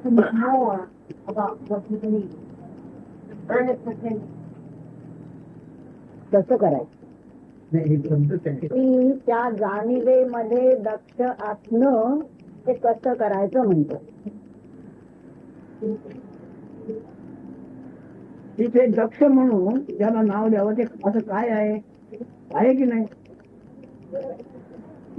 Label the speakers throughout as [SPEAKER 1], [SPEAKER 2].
[SPEAKER 1] think more about what you believe. Earnest attention.
[SPEAKER 2] कसं करायचं की त्या जाणीवेमध्ये दक्ष असणं ते कसं करायचं म्हणतो. तिथे दक्ष म्हणून ज्याला नाव द्यावं ते असं काय आहे की नाही.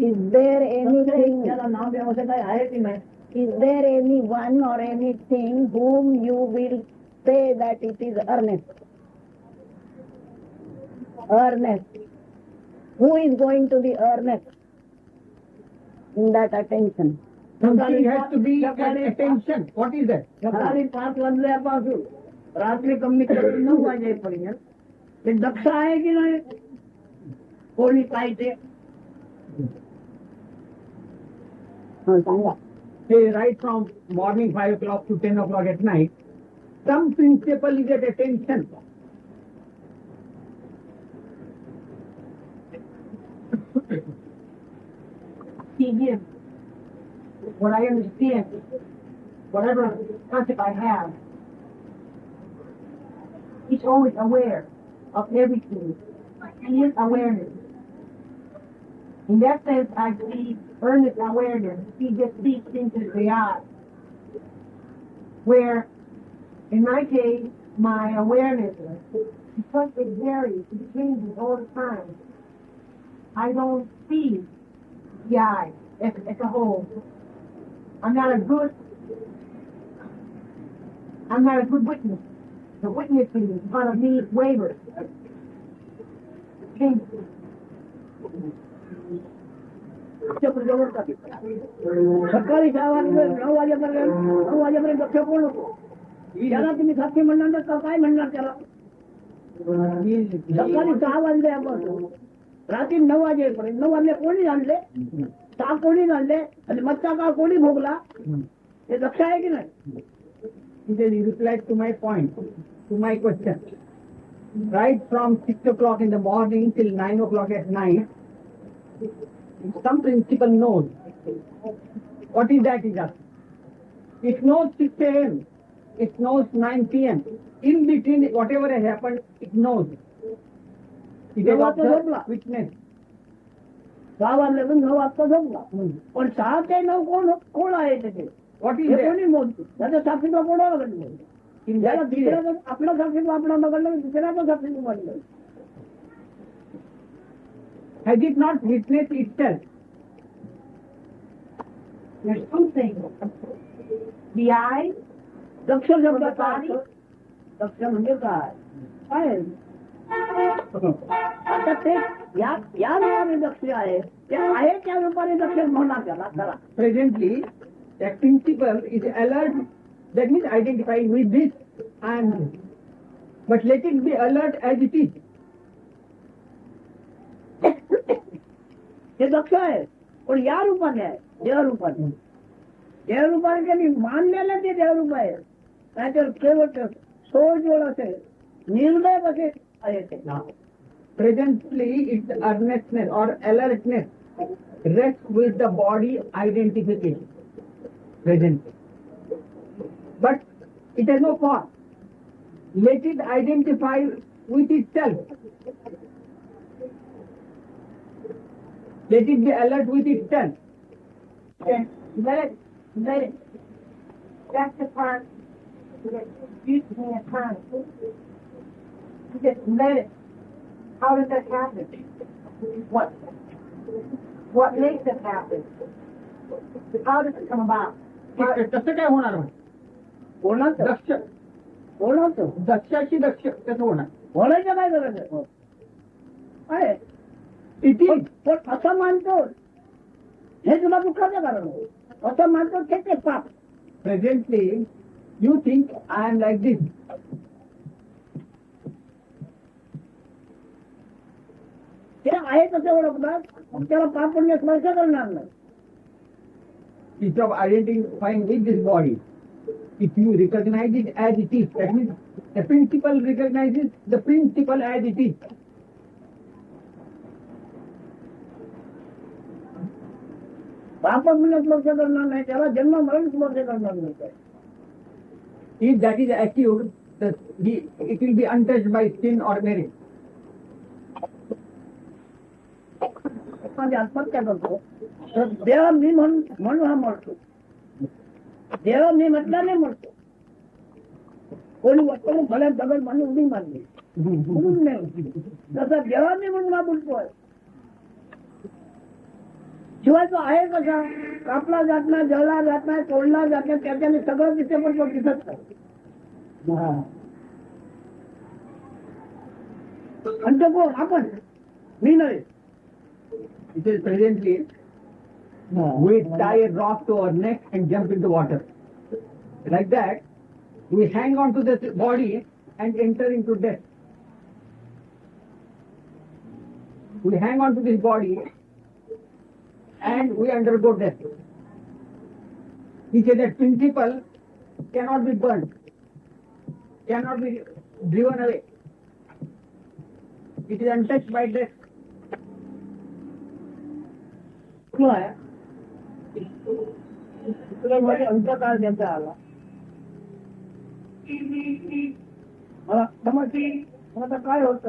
[SPEAKER 2] इज देअर एनीथिंग ज्याला नाव द्यावं ते काय आहे की नाही. इज देअर एनी वन और anything whom you will say that it is earnest. Earnest. Who is going to be earnest in that attention?
[SPEAKER 3] Something has to be attention. What is that?
[SPEAKER 2] सकाळी 5 वाजल्यापासून रात्री कमीत कमी 9 वाजेपर्यंत ते दक्ष आहे की नाही. कोणी काय ते सांगा.
[SPEAKER 3] Say right from morning 5 o'clock to 10 o'clock at night, some principle is at attention.
[SPEAKER 1] He gives what I understand, whatever concept I have. He's always aware of everything. He is awareness. In that sense, I see earnest awareness. He just sees into the eye. Where, in my case, my awareness, because it varies, it changes all the time. I don't see the eye as a whole. I'm not a good witness. The witnessing part of me wavers. Changes.
[SPEAKER 2] सकाळी 9 वाजेपर्यंत दक्ष कोण होतो. त्याला तुम्ही साक्षी म्हणणार तर काय म्हणणार त्याला. सकाळी 6 वाजल्यापासून रात्री 9 वाजेपर्यंत 9 वाजले कोणी आणले. 6 कोणी आणले आणि मधचा काळ कोणी भोगला. हे दक्ष आहे की नाही.
[SPEAKER 3] He said, you replied to my point, to my question. Right from 6 o'clock in the morning till 9 o'clock at night, some principle knows. What is that? Is that it knows 6 a.m., it knows 9 p.m. In between, whatever has happened, it knows. It is observed, witness.
[SPEAKER 2] 6 वाजल्यापासून 9 वाजता झोपला. पण 6 ते 9 कोण आहे त्याचे.
[SPEAKER 3] What is
[SPEAKER 2] कोणी
[SPEAKER 3] that?
[SPEAKER 2] मोजतो. त्याच्या साक्षीला कोणाला घडलं. ज्याला दुसऱ्याचा आपला साक्षीला आपल्याला घडलं दुसऱ्याचा साक्षीला घडलं.
[SPEAKER 3] Has it not witnessed itself?
[SPEAKER 1] There's two things. The eye,
[SPEAKER 2] दक्ष शब्दाचा अर्थ. दक्ष म्हणजे काय. आता ते या रूपाने दक्ष आहे. ते आहे त्या रूपाने दक्ष म्हणणार त्याला खरा.
[SPEAKER 3] Presently, that principle is alert. That means identifying with this and but let it be alert as it is.
[SPEAKER 2] हे दक्ष आहे पण या रूपाने आहे. देहरूपाने. देहरूपाने त्यांनी मानलेलं ते देहरूप आहे. नाहीतर केवळ सोजवळ असेल निर्णय कसे आहे ते.
[SPEAKER 3] Presently, its earnestness or alertness rests with the body identification. Presently. But it has no form. Let it identify with itself. Let it be alert with itself.
[SPEAKER 1] let it. That's the part that used me at times. Just let it. How does that happen? What makes it happen? How does it come about?
[SPEAKER 3] कसं काय होणार मग?
[SPEAKER 2] कोणाचं
[SPEAKER 3] दक्ष
[SPEAKER 2] कोणाचं
[SPEAKER 3] दक्षाशी दक्ष कसं होणार?
[SPEAKER 2] बोलायचं काय करायचं आहे.
[SPEAKER 3] इथे
[SPEAKER 2] पण असं मानतो हे तुला दुःखाचं कारण आहे. असं मानतो ते पाप.
[SPEAKER 3] Presently, you think I am like this.
[SPEAKER 2] ते आहे तसे ओळखतात. मग त्याला पाप पुण्य स्पर्श करणार नाही.
[SPEAKER 3] Instead of identifying with this body, if you recognize it as it is, that means the principle recognizes the principle as it is.
[SPEAKER 2] पाप पुण्य स्पर्श करणार नाही. त्याला जन्म मरण स्पर्श करणार नाही.
[SPEAKER 3] If that is achieved, it will be untouched by sin or merit.
[SPEAKER 2] माझी आत्महत्या करतो तर देव मी म्हणून हा मरतो. देव मी म्हटलं नाही मरतो. कोणी वाटतं भले दगड म्हणून उडी मारली म्हणून नाही. तसा देवा मी म्हणून हा बोलतोय. शिवाय तो आहे कसा, कापला जात नाही, जळला जात नाही, तोडला जात नाही, त्याच्याने सगळं दिसते पण तो दिसत नाही. आणि तो कोण? आपण, मी नाही.
[SPEAKER 3] It is presently we tie a rock to our neck and jump into water. Like that, we hang on to the body and enter into death. We hang on to this body and we undergo death. He said that principle cannot be burnt, cannot be driven away. It is untouched by death.
[SPEAKER 2] तुला मध्ये अंतकाळ देता आला. मला समजते आता काय होत.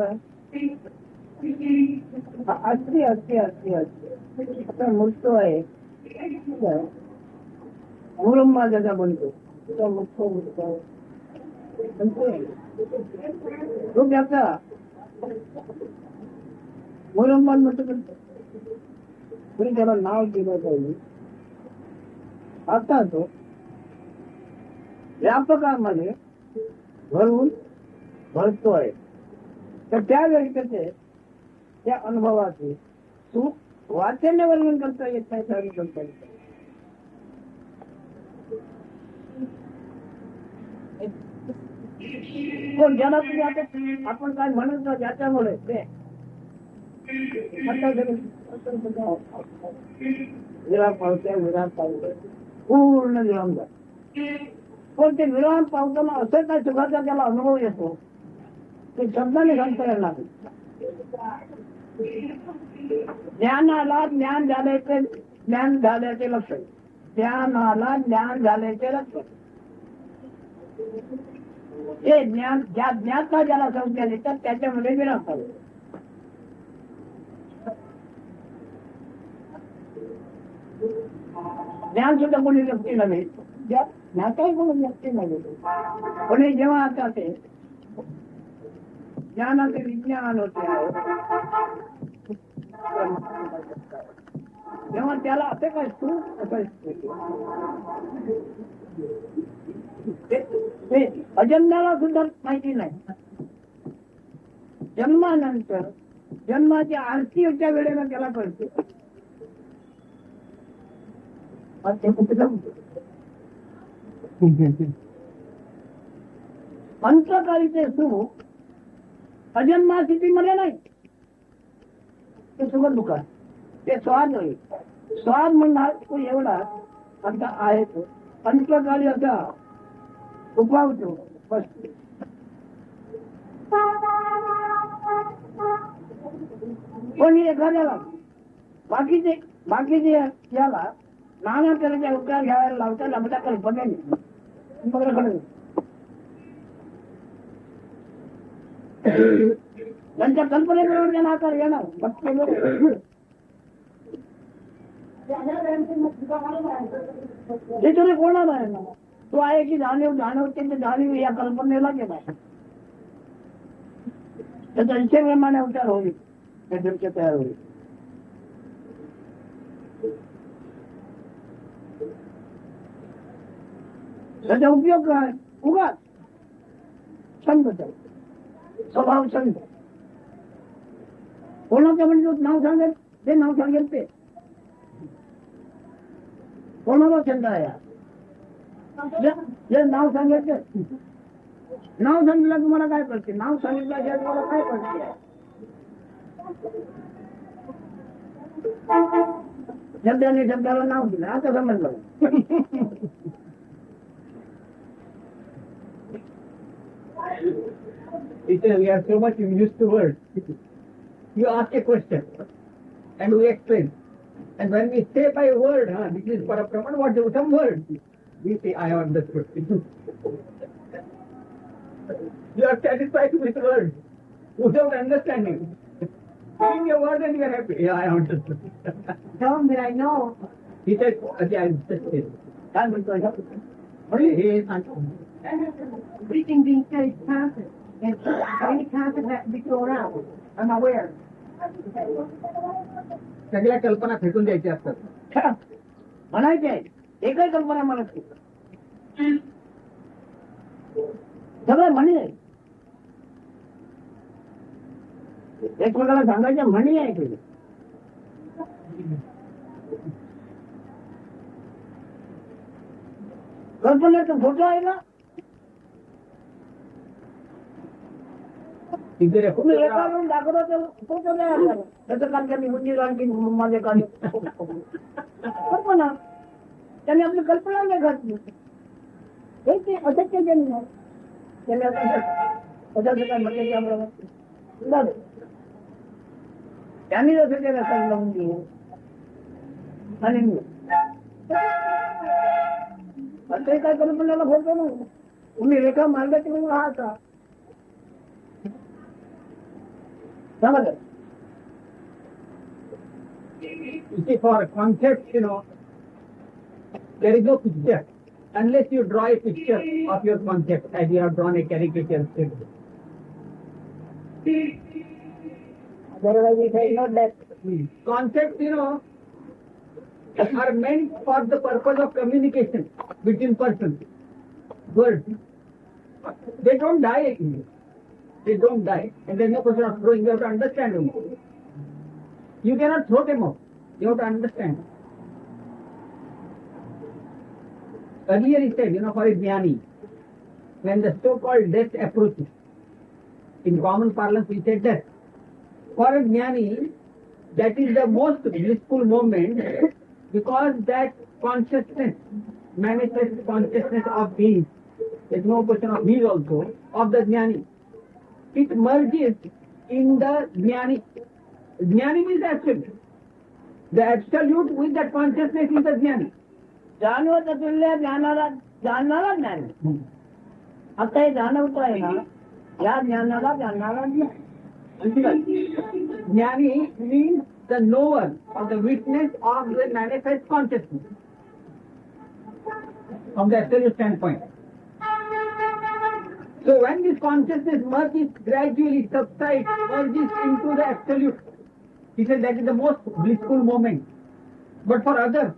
[SPEAKER 2] असते असते असते असते आता मृत्यू आहे. मुरंबा ज्याचा बनतो तो मुक्त तो त्याचा मुरंबा म्हणतो. तरी त्याला नाव दिलं पाहिजे. आता तो व्यापकामध्ये भरून भरतोय. तर त्यावेळी त्याचे त्या अनुभवाचे सुख वाचेने वर्णन करता येत नाही, सारी करता येत नाही. पण ज्याला तुम्ही आता आपण काय म्हणत ना ज्याच्यामुळे ते विराम पावते, विराम पावते, पूर्ण विराम जातो. पण ते विराम पावताना असं काय सुखाचा त्याला अनुभव येतो ते शब्दाने सांगता येणार नाही. ज्ञानाला ज्ञान झाल्याचे, ज्ञान झाल्याचे लक्षण. ज्ञानाला ज्ञान झाल्याचे लक्षण हे ज्ञान ज्ञाता ज्याला संज्ञा देतात त्याच्यामध्ये विराम पावतो. ज्ञान सुद्धा कोणी व्यक्ती नव्हे, ज्ञाताही कोणी व्यक्ती नव्हे. कोणी जेव्हा आता ते ज्ञानाचे विज्ञान होते तेव्हा त्याला असे काय सुख असं ते अजन्माला सुद्धा माहिती नाही. जन्मानंतर जन्माची आरतीच्या वेळेला त्याला कळते. अंतकाळीचे सुख अजन्मा स्थितीमध्ये नाही. ते सुख दुःख ते स्वाद होईल. स्वाद म्हणणार तो एवढा आता आहे तो अंतकाळी असा उपावतो बस. कोणी एखाद्याला बाकीचे याला नाना तऱ्हेच्या उपचार घ्यायला लावता लाभता कल्पनेने त्यांच्या कल्पनेबरोबर त्यांना आकार येणार. ते तरी कोणाला आहे ना तो आहे की जाणीव त्यांची जाणीव या कल्पनेला गेला. त्याच्या इच्छेप्रमाणे उपचार होईल, त्याच्या तयार होईल. त्याचा उपयोग काय? उगाच संत स्वभाव संत. कोणाचं म्हणजे नाव सांगेल ते नाव सांगेल ते कोणाला छंद आहे. जे नाव सांगायचं नाव सांगितलं तुम्हाला काय करते, नाव सांगितलं तुम्हाला काय करते. शब्दाने शब्दाला नाव दिलं आता समजलं.
[SPEAKER 3] We are so much used to words. You ask a question and we explain. And when we say by word, this is Parapraman, what is some word? We say, I have understood. You are satisfied with words without understanding. Give me a word and you are happy. Yeah, I understood.
[SPEAKER 1] Tell him that I know.
[SPEAKER 3] He said, okay, I understood. He is not.
[SPEAKER 1] Everything being said is constant. And any concept has to be thrown out. I'm aware.
[SPEAKER 3] सगळ्या कल्पना फेकून द्यायच्या असतात.
[SPEAKER 2] म्हणायचे एकही कल्पना म्हणत नाही. सगळं म्हणी आहे. एकमेकाला सांगायच्या म्हणी आहे ते. कल्पनेचा फोटो आहे का? तुम्ही रेखावरून दाखवता तर फोटो नाही आपल्याला. त्याचं काम त्यांनी मंदिर आणखी माझे काम कल्पना त्यांनी आपली कल्पना नाही घातली. हे ते अशक्य केलं नाही. त्यांनी अशक्य काय म्हटलं की आम्हाला त्यांनी जसं केलं असं लावून दिलं आणि असं काय कल्पनेला फोटो नाही. तुम्ही रेखा मार्गाची म्हणून आहात का?
[SPEAKER 3] You see, for concepts, there is no picture unless you draw a picture of your concept, as you have drawn a caricature.
[SPEAKER 2] Otherwise, it is not that.
[SPEAKER 3] Concepts, are meant for the purpose of communication between persons. Words. They don't die. They don't die. And there is no question of throwing. You have to understand them. You cannot throw them out. You have to understand. Earlier he said, for a jnani, when the so-called death approaches, in common parlance we say death. For a jnani, that is the most blissful moment because that consciousness, manifest consciousness of being, there is no question of me also, of the jnani. It merges in the jnani. Jnani means absolute. The absolute with that consciousness is the jnani.
[SPEAKER 2] जाणवत तुल्य ज्ञानाला जाणणारा ज्ञान. आता हे जाणवत आहे ना, या ज्ञानाला जाणणारा ज्ञान.
[SPEAKER 3] Jnani means the knower or the witness of the manifest consciousness from the absolute standpoint. So when this consciousness merges, gradually subsides, merges into the absolute, he said that is the most blissful moment. But for others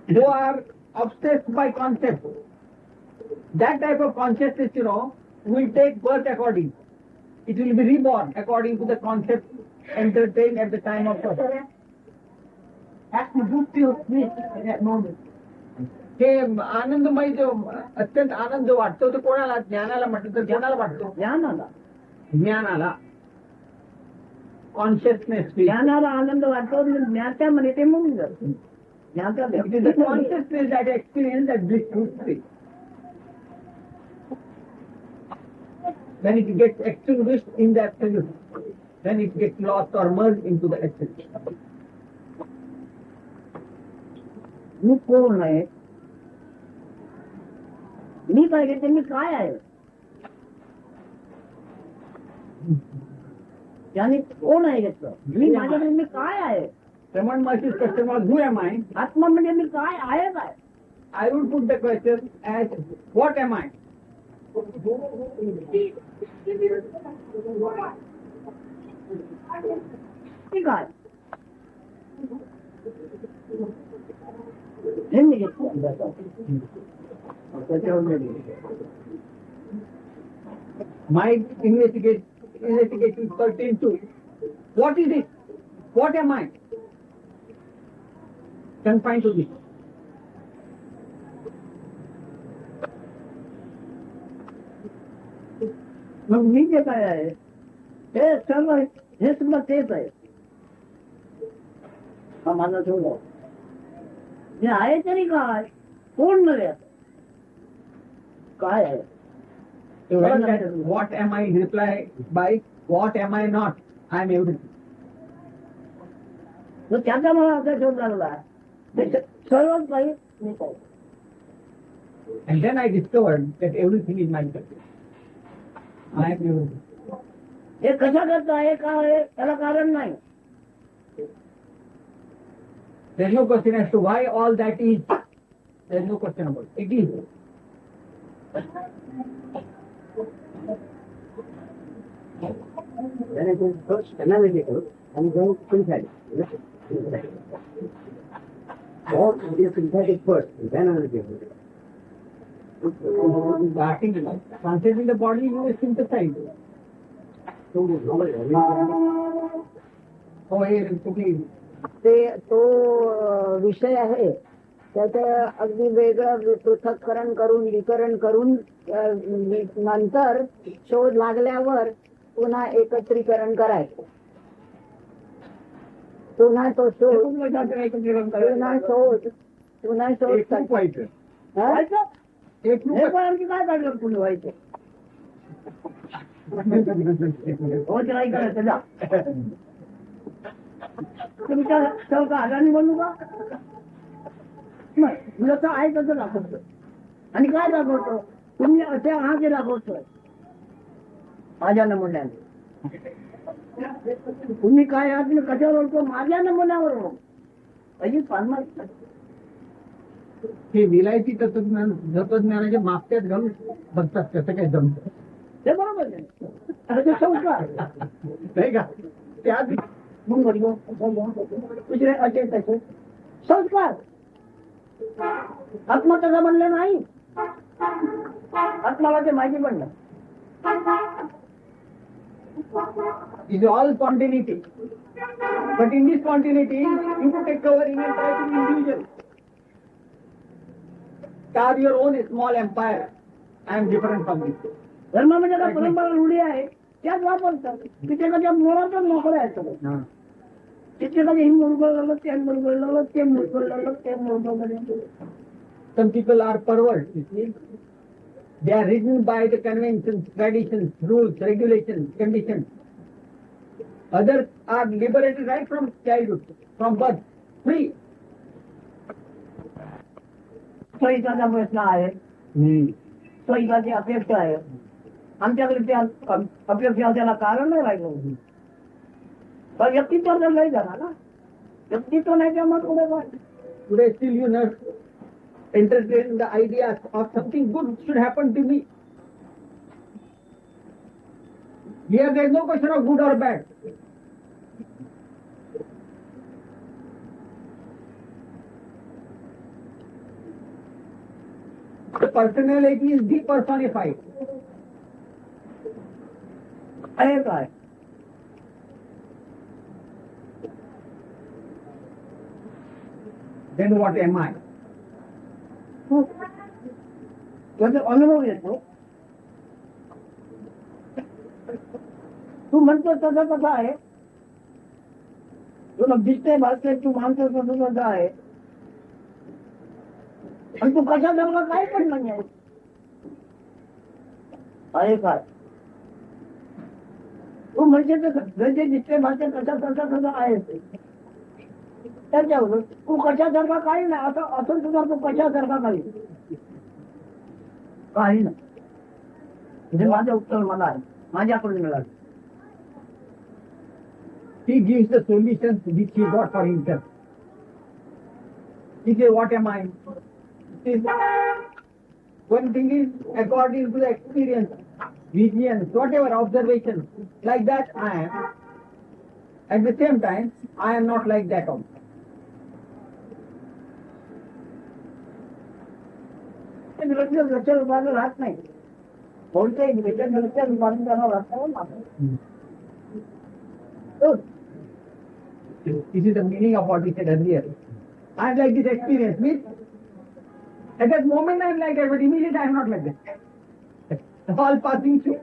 [SPEAKER 3] who are obsessed by concepts, that type of consciousness, will take birth according. It will be reborn according to the concept entertained at the time of birth.
[SPEAKER 1] Ask me who feels this at that moment.
[SPEAKER 3] हे आनंदमय जो अत्यंत आनंद वाटतो तो कोणाला? ज्ञानाला म्हटलं तर कोणाला वाटतो?
[SPEAKER 2] ज्ञानाला.
[SPEAKER 3] ज्ञानाला. कॉन्शियसनेस.
[SPEAKER 2] ज्ञानाला आनंद वाटतो. ज्ञात्या म्हणे ते म्हणून जातो. ज्ञाता
[SPEAKER 3] consciousness that experience that blissful state. When it gets extinguished in the absolute, then it gets lost or merged into the absolute.
[SPEAKER 2] मी कोण आहे? मी पाहिजे ते मी काय आहे? त्याने कोण आहे घेतलं? मी माझ्याकडे मी काय आहे?
[SPEAKER 3] Someone must be customer, who am I?
[SPEAKER 2] आत्मा म्हणजे मी काय आहे काय?
[SPEAKER 3] I would put the question as, what am I?
[SPEAKER 2] ठीक आहे. हे मी घेतलं.
[SPEAKER 3] My investigation pertains to what is it? What am I? Confined to this.
[SPEAKER 2] मग मी जे काय आहे हे सर्व हे सुद्धा तेच आहे. हा माझा ठेवला जे आहे तरी काय कोण नव्हे काय आहे.
[SPEAKER 3] So when that what am I reply by what am I not? I am everything.
[SPEAKER 2] तो त्याचा मला असा शोध लागला सर्वच काही मी काय
[SPEAKER 3] And then I discovered that everything is my control. I am everything.
[SPEAKER 2] हे कशा करता आहे का आहे त्याला कारण नाही.
[SPEAKER 3] There is no question as to why all that is. There is no question about it. It is.
[SPEAKER 4] Then it is first analytical and then synthetic. Or it is synthetic first, then analytical.
[SPEAKER 3] Translating the body, you will synthesize.
[SPEAKER 4] So,
[SPEAKER 3] Oh, here, तुम्ही
[SPEAKER 2] ते तो विषय आहे त्याचं अगदी वेगळं पृथक्करण करून विकरण करून नंतर शोध लागल्यावर पुन्हा एकत्रीकरण करायचं. पुन्हा तो शोध पुन्हा शोध
[SPEAKER 3] एकरूप व्हायचं.
[SPEAKER 2] व्हायचं.
[SPEAKER 3] एकरूप
[SPEAKER 2] हे पण आणखी काय काढलं पुढे व्हायचं. हो ते नाही करायचं जा. तुमच्या का अडाणी म्हणू का नाही. जसं आहे तसं दाखवतो. आणि काय दाखवतो तुम्ही असे आहात ते दाखवतोय माझ्या नमुन्याने. तुम्ही काय आहात मी कशावर ओळखतो माझ्या नमुन्यावर ओळखतो. अजित पानमार
[SPEAKER 3] हे विलायती तत्वज्ञानाच्या मागच्यात घालून बघतात कसं काय जमतं.
[SPEAKER 2] ते बरोबर आहे. अरे संस्कार
[SPEAKER 3] नाही का त्यात
[SPEAKER 2] दुसरे असे तसे संस्कार. आत्मा तसा म्हणलं नाही. आत्माला ते माहिती पडलं.
[SPEAKER 3] is all spontaneity. But in this spontaneity, you could take covering and try to be individual. Start your own small empire. I am different from this.
[SPEAKER 2] धर्मामध्ये ज्या परंपरा रूढी आहे त्याच वापरतात. तिथे कधी मुळातच मोकळं आहे सगळं. तिथे कधी हे मुलगं लागलं ते मुलगं लागलं ते मुलगं लागलं ते मुलगं लागलं.
[SPEAKER 3] Some people are perverts, you see. They are written by the conventions, traditions, rules, regulations, conditions. Others are liberated right from childhood, from birth, free.
[SPEAKER 2] सोयीचा प्रश्न आहे. सोयीची अपेक्षा आहे. आमच्याकडे त्या अपेक्षा त्याला कारण नाही राहिलं. पण व्यक्तित्व तर नाही झाला ना. व्यक्तित्व नाही त्यामुळे पुढे काय.
[SPEAKER 3] Today still you know, entertain the ideas of something good should happen to me. Here there is no question of good or bad. The personality is depersonified.
[SPEAKER 2] आहे काय.
[SPEAKER 3] Then what am I?
[SPEAKER 2] त्याचा अनुभव येतो. तू म्हणतो तसं कसं आहे. तुला दिसते भासते तू मानतो तसं कसं आहे. आणि तू कशा जन्म काय पण नाही आहे काय. तू म्हणजे जे दिसते भासते कशा कसं आहे त्याच्यावर तू कशासारखा काही नाही. असं असं तुझा तू कशासारखा काही काही नाही. म्हणजे माझं उत्तर मला आहे. माझ्याकडून मिळालं.
[SPEAKER 3] He gives the solutions which he got for himself. He says, what am I? One thing is according to the experience, visions, whatever observations, like that I am. At the same time, I am not like that also.
[SPEAKER 2] लक्षात रूपानं राहत नाही. कोणत्याही लक्षात रूपानं त्यांना राहत.
[SPEAKER 3] This is the meaning of what we said earlier. I am like this experience. Means at that moment I am like that, but immediately I am not like that. All passing through.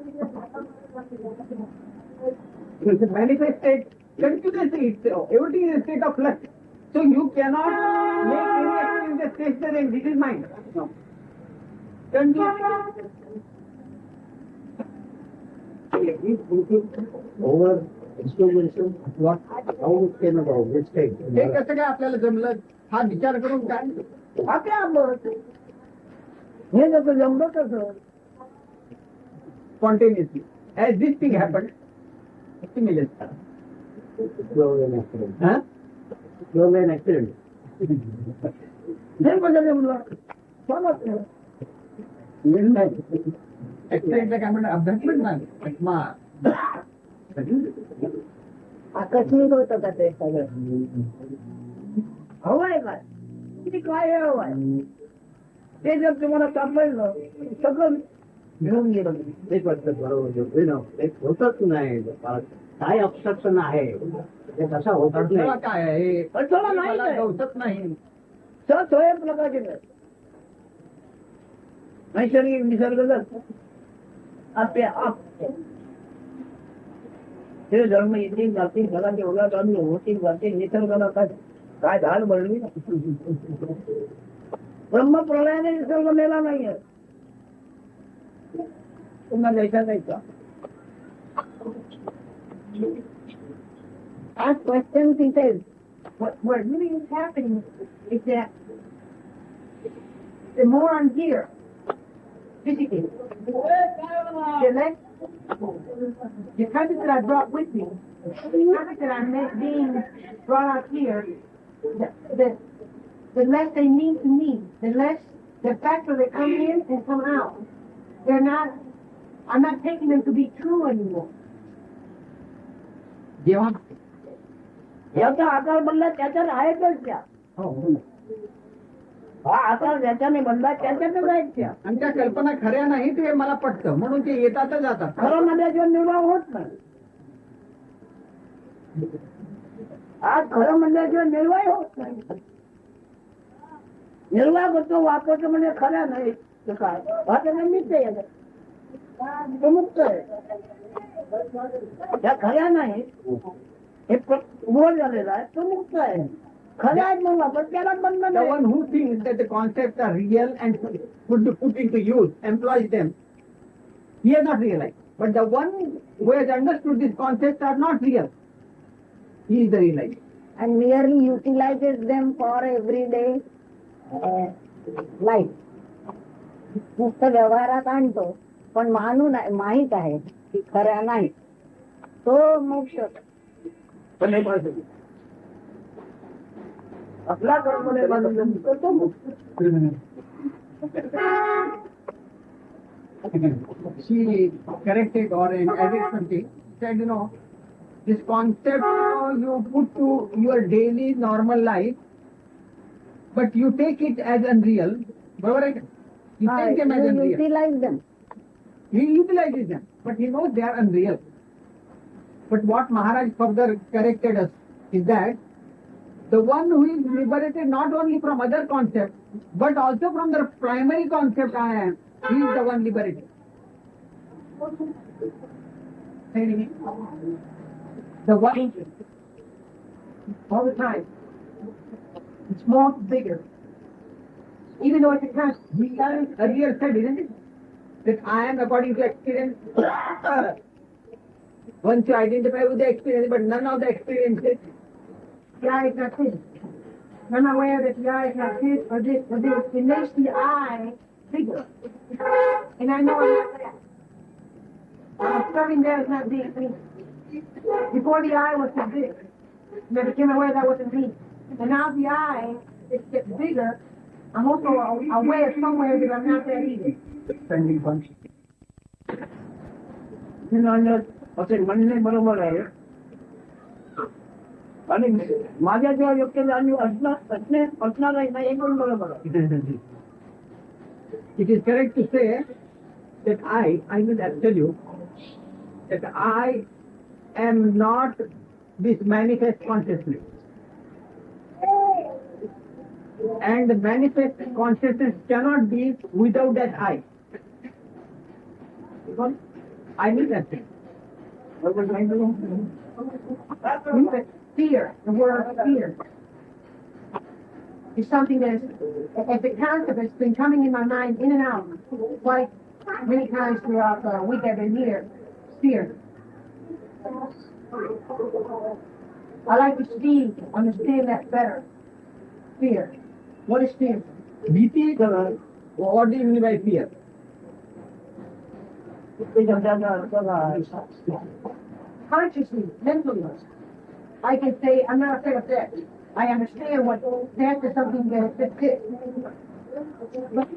[SPEAKER 3] It's a manifest state. Continuously, everything is a state of flux. So you cannot make any experience that stays there and this is mine. No. Continuously.
[SPEAKER 4] over exploration, what, how it came about, which state?
[SPEAKER 3] हे कसं काय आपल्याला जमलं हा विचार करून काय
[SPEAKER 2] आपल्या हे जसं जमलं तसं
[SPEAKER 3] spontaneously. As this thing happened, immediately.
[SPEAKER 4] Purely an accident.
[SPEAKER 3] Huh?
[SPEAKER 4] Purely an accident.
[SPEAKER 2] हे कसं जमलं समजलं
[SPEAKER 3] Accident like I'm an adjustment man.
[SPEAKER 1] आकस्मिक होतं का ते सगळं
[SPEAKER 2] हवंय काय किती काय हवंय ते जर तुम्हाला सापडलं सगळं घेऊन गेलं
[SPEAKER 4] तेच वाटतं बरोबर एक होतच नाही काय ऑब्स्ट्रक्शन आहे ते कसं होतच
[SPEAKER 3] अडथळा
[SPEAKER 4] नाही.
[SPEAKER 3] काय आहे?
[SPEAKER 2] अडथळा नाही
[SPEAKER 3] मला
[SPEAKER 2] काय.
[SPEAKER 3] गवसत नाही.
[SPEAKER 2] स्वयं प्रकाश नैसर्गिक निसर्गदत्त आपले आप हे धर्म येतील जातील घराचे ओला चालू होतील जातील निसर्गाला काय धाड बळली ब्रह्मप्रलयाने निसर्ग मेला नाहीये पुन्हा द्यायचा द्यायचा
[SPEAKER 1] Our question he says, what really is happening is that the more I'm here, physically, the less the habits that I brought with me, the habits that I'm being brought out here, the less they mean to me, the less the fact that they come in and come out. I'm not taking them to be true anymore.
[SPEAKER 3] जेव्हा
[SPEAKER 2] याचा आकार बनला त्याच्यात आहेतच त्या हा आकार ज्याच्याने बनला त्याच्यातच आहेत त्या
[SPEAKER 3] आणि त्या कल्पना खऱ्या नाहीत हे मला पटतं म्हणून ते येतातच जातात.
[SPEAKER 2] खरं म्हणल्याशिवाय निर्वाह होत नाही आज खरं म्हणल्याशिवाय निर्वाह होत नाही निर्वाह करतो वापरतो म्हणजे खऱ्या नाही तर काय भाषेला मिळते तो मुक्त आहे त्या खऱ्या नाही हे बोल झालेला आहे तो मुक्त आहे खऱ्या आहेत मग वापर त्याला बंद
[SPEAKER 3] The
[SPEAKER 2] नाही
[SPEAKER 3] one who thinks that the concepts are real and could be put into use, employs them, he has not realized. But the one who has understood these concepts are not real, he is the realizer.
[SPEAKER 1] And merely utilizes them for everyday life. नुसतं व्यवहारात आणतो पण माहित आहे की खऱ्या नाही तो मोक्ष
[SPEAKER 2] पण हे पाहिजे आपला कर्मने बांधून तो मुक्त
[SPEAKER 3] She corrected or added something, said, this concept you put to your daily normal life, but you take it as unreal. Barabar hai ka? You take them as unreal.
[SPEAKER 1] utilize them.
[SPEAKER 3] He utilizes them, but he knows they are unreal. But what Maharaj further corrected us is that the one who is liberated not only from other concepts, but also from the primary concept I am, he is the one liberated. The one all the time. It's more bigger. Even though it's a constant. We earlier said, isn't it? That I am according to experience. Once you identify with the experience, but none of the experiences. The I is not his. I'm aware that the I is not his or this or this. It makes the I bigger. And I know I'm not that. I'm serving there as not being me. Before the I was so big. And I became aware that wasn't me. And now the I, it gets bigger. I'm also aware somewhere that I'm not that either. Spending function.
[SPEAKER 2] असे म्हणणे बरोबर आहे आणि माझ्या जेव्हा योग्य जाणीव असणार नाही हे पण बरोबर आहे
[SPEAKER 3] It is correct to say that I will tell you that I am not this manifest consciousness. And the manifest consciousness cannot be without that I. Because I need that thing. Fear, the word fear, is something that is, as the concept has been coming in my mind in and out quite many times throughout the week I've been here. Fear. I like to understand that better. Fear. What is fear? भीती What do you mean by fear?
[SPEAKER 2] તે શબ્દનો અર્થ થાય.
[SPEAKER 1] Consciously, mentally, I can say, I'm not afraid of death. I understand what death is something that's it. But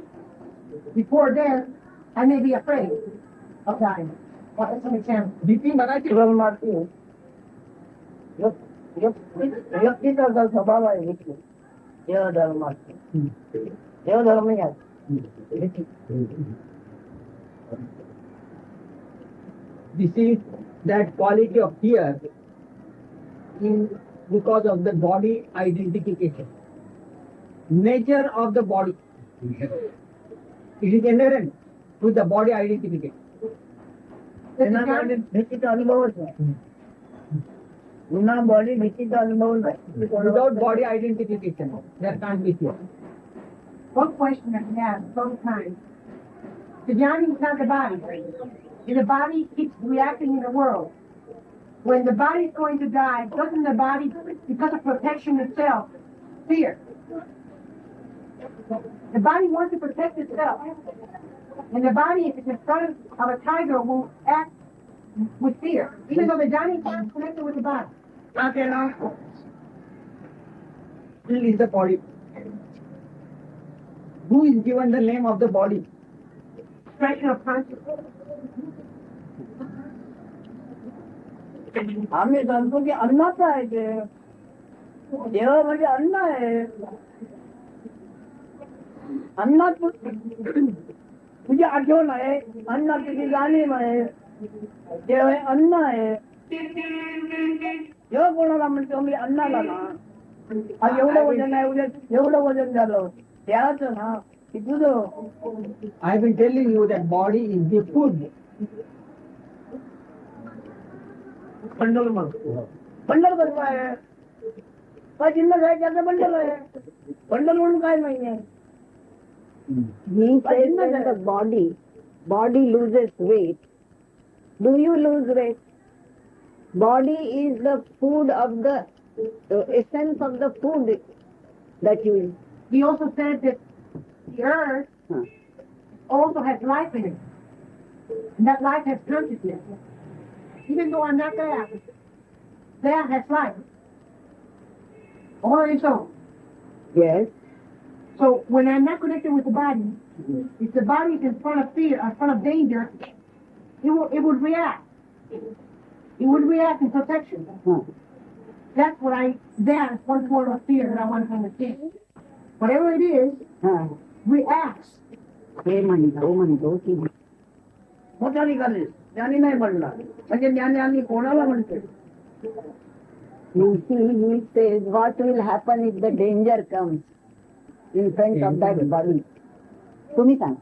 [SPEAKER 1] before death, I may be afraid of dying. Well, that's an example.
[SPEAKER 3] BP Marathi.
[SPEAKER 2] જીવનમાંથી વ્યક્તિગત સ્વભાવ આવે વ્યક્તિ એવો ધર્મ એવો ધર્મ નહીં આવે.
[SPEAKER 3] This is that quality of fear in because of the body identification. Nature of the body. It is inherent to the body identification.
[SPEAKER 2] એના કારણે ભીતિ તો અનુભવ જ નહીં. ગુના બોડી ભીતિ તો અનુભવ નહીં.
[SPEAKER 3] Without body identification, there can't be fear.
[SPEAKER 1] One question that we have all the time. The Johnny is not the body. And the body keeps reacting in the world. When the body is going to die, doesn't the body, because of protection itself, fear? The body wants to protect itself. And the body, if it's in front of a tiger, will act with fear, even though the Johnny is not connected with the body.
[SPEAKER 3] Okay, now. Still is the body. Who is given the name of the body?
[SPEAKER 1] Expression of consciousness.
[SPEAKER 2] आम्ही सांगतो की अन्नाचं आहे ते. देव म्हणजे अन्न आहे. अन्नात तुझी आठवण आहे, अन्नात तुझी जाणीव आहे. देव हे अन्न आहे. जेव्हा कोणाला म्हणतो मी अन्नाला ना आज एवढं वजन आहे, उद्या एवढं वजन झालं त्याच ना की तुझं.
[SPEAKER 3] I will telling you that body is the food.
[SPEAKER 2] Bundle mug bundle कसं आहे? काय जिल्हा आहे त्याचं बंडल आहे. बंडल म्हणून काय नाहीये.
[SPEAKER 5] He says that the body loses weight. Do you lose weight? Body is the food of the essence of the food that you eat.
[SPEAKER 1] He also said that the earth also has life in it. And that life has consciousness. Even though I'm not there, that has life. On its own.
[SPEAKER 5] Yes.
[SPEAKER 1] So when I'm not connected with the body, if the body is in front of fear, in front of danger, it would react. It would react in protection. That's what that is one form of fear that I want to understand. Whatever it is, reacts.
[SPEAKER 5] हे म्हणतो की
[SPEAKER 2] मोठा निघाले ज्ञानी नाही म्हणणार म्हणजे ज्ञानी आम्ही कोणाला म्हणतो.
[SPEAKER 5] you see, he says what will happen if the danger comes in front of that body. तुम्ही सांग.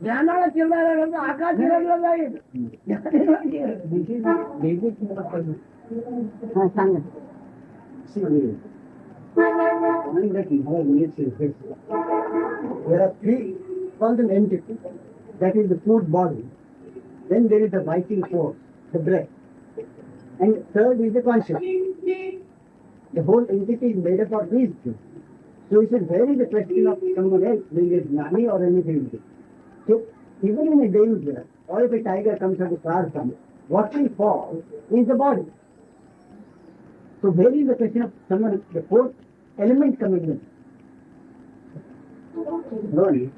[SPEAKER 2] ज्ञानाला चिरणारा आकाश चिरडला जाईल.
[SPEAKER 3] This is basic.
[SPEAKER 5] हा सांगा.
[SPEAKER 4] There are three constant entities. That is the food body. Then there is the vital force, the breath. And third is the consciousness. The whole entity is made up of these things. So it is very the question of someone else being a jnani or anything. So even in a danger, or if a tiger comes or a car comes, what will fall is the body. So where is the question of someone, the fourth element coming in? Slowly.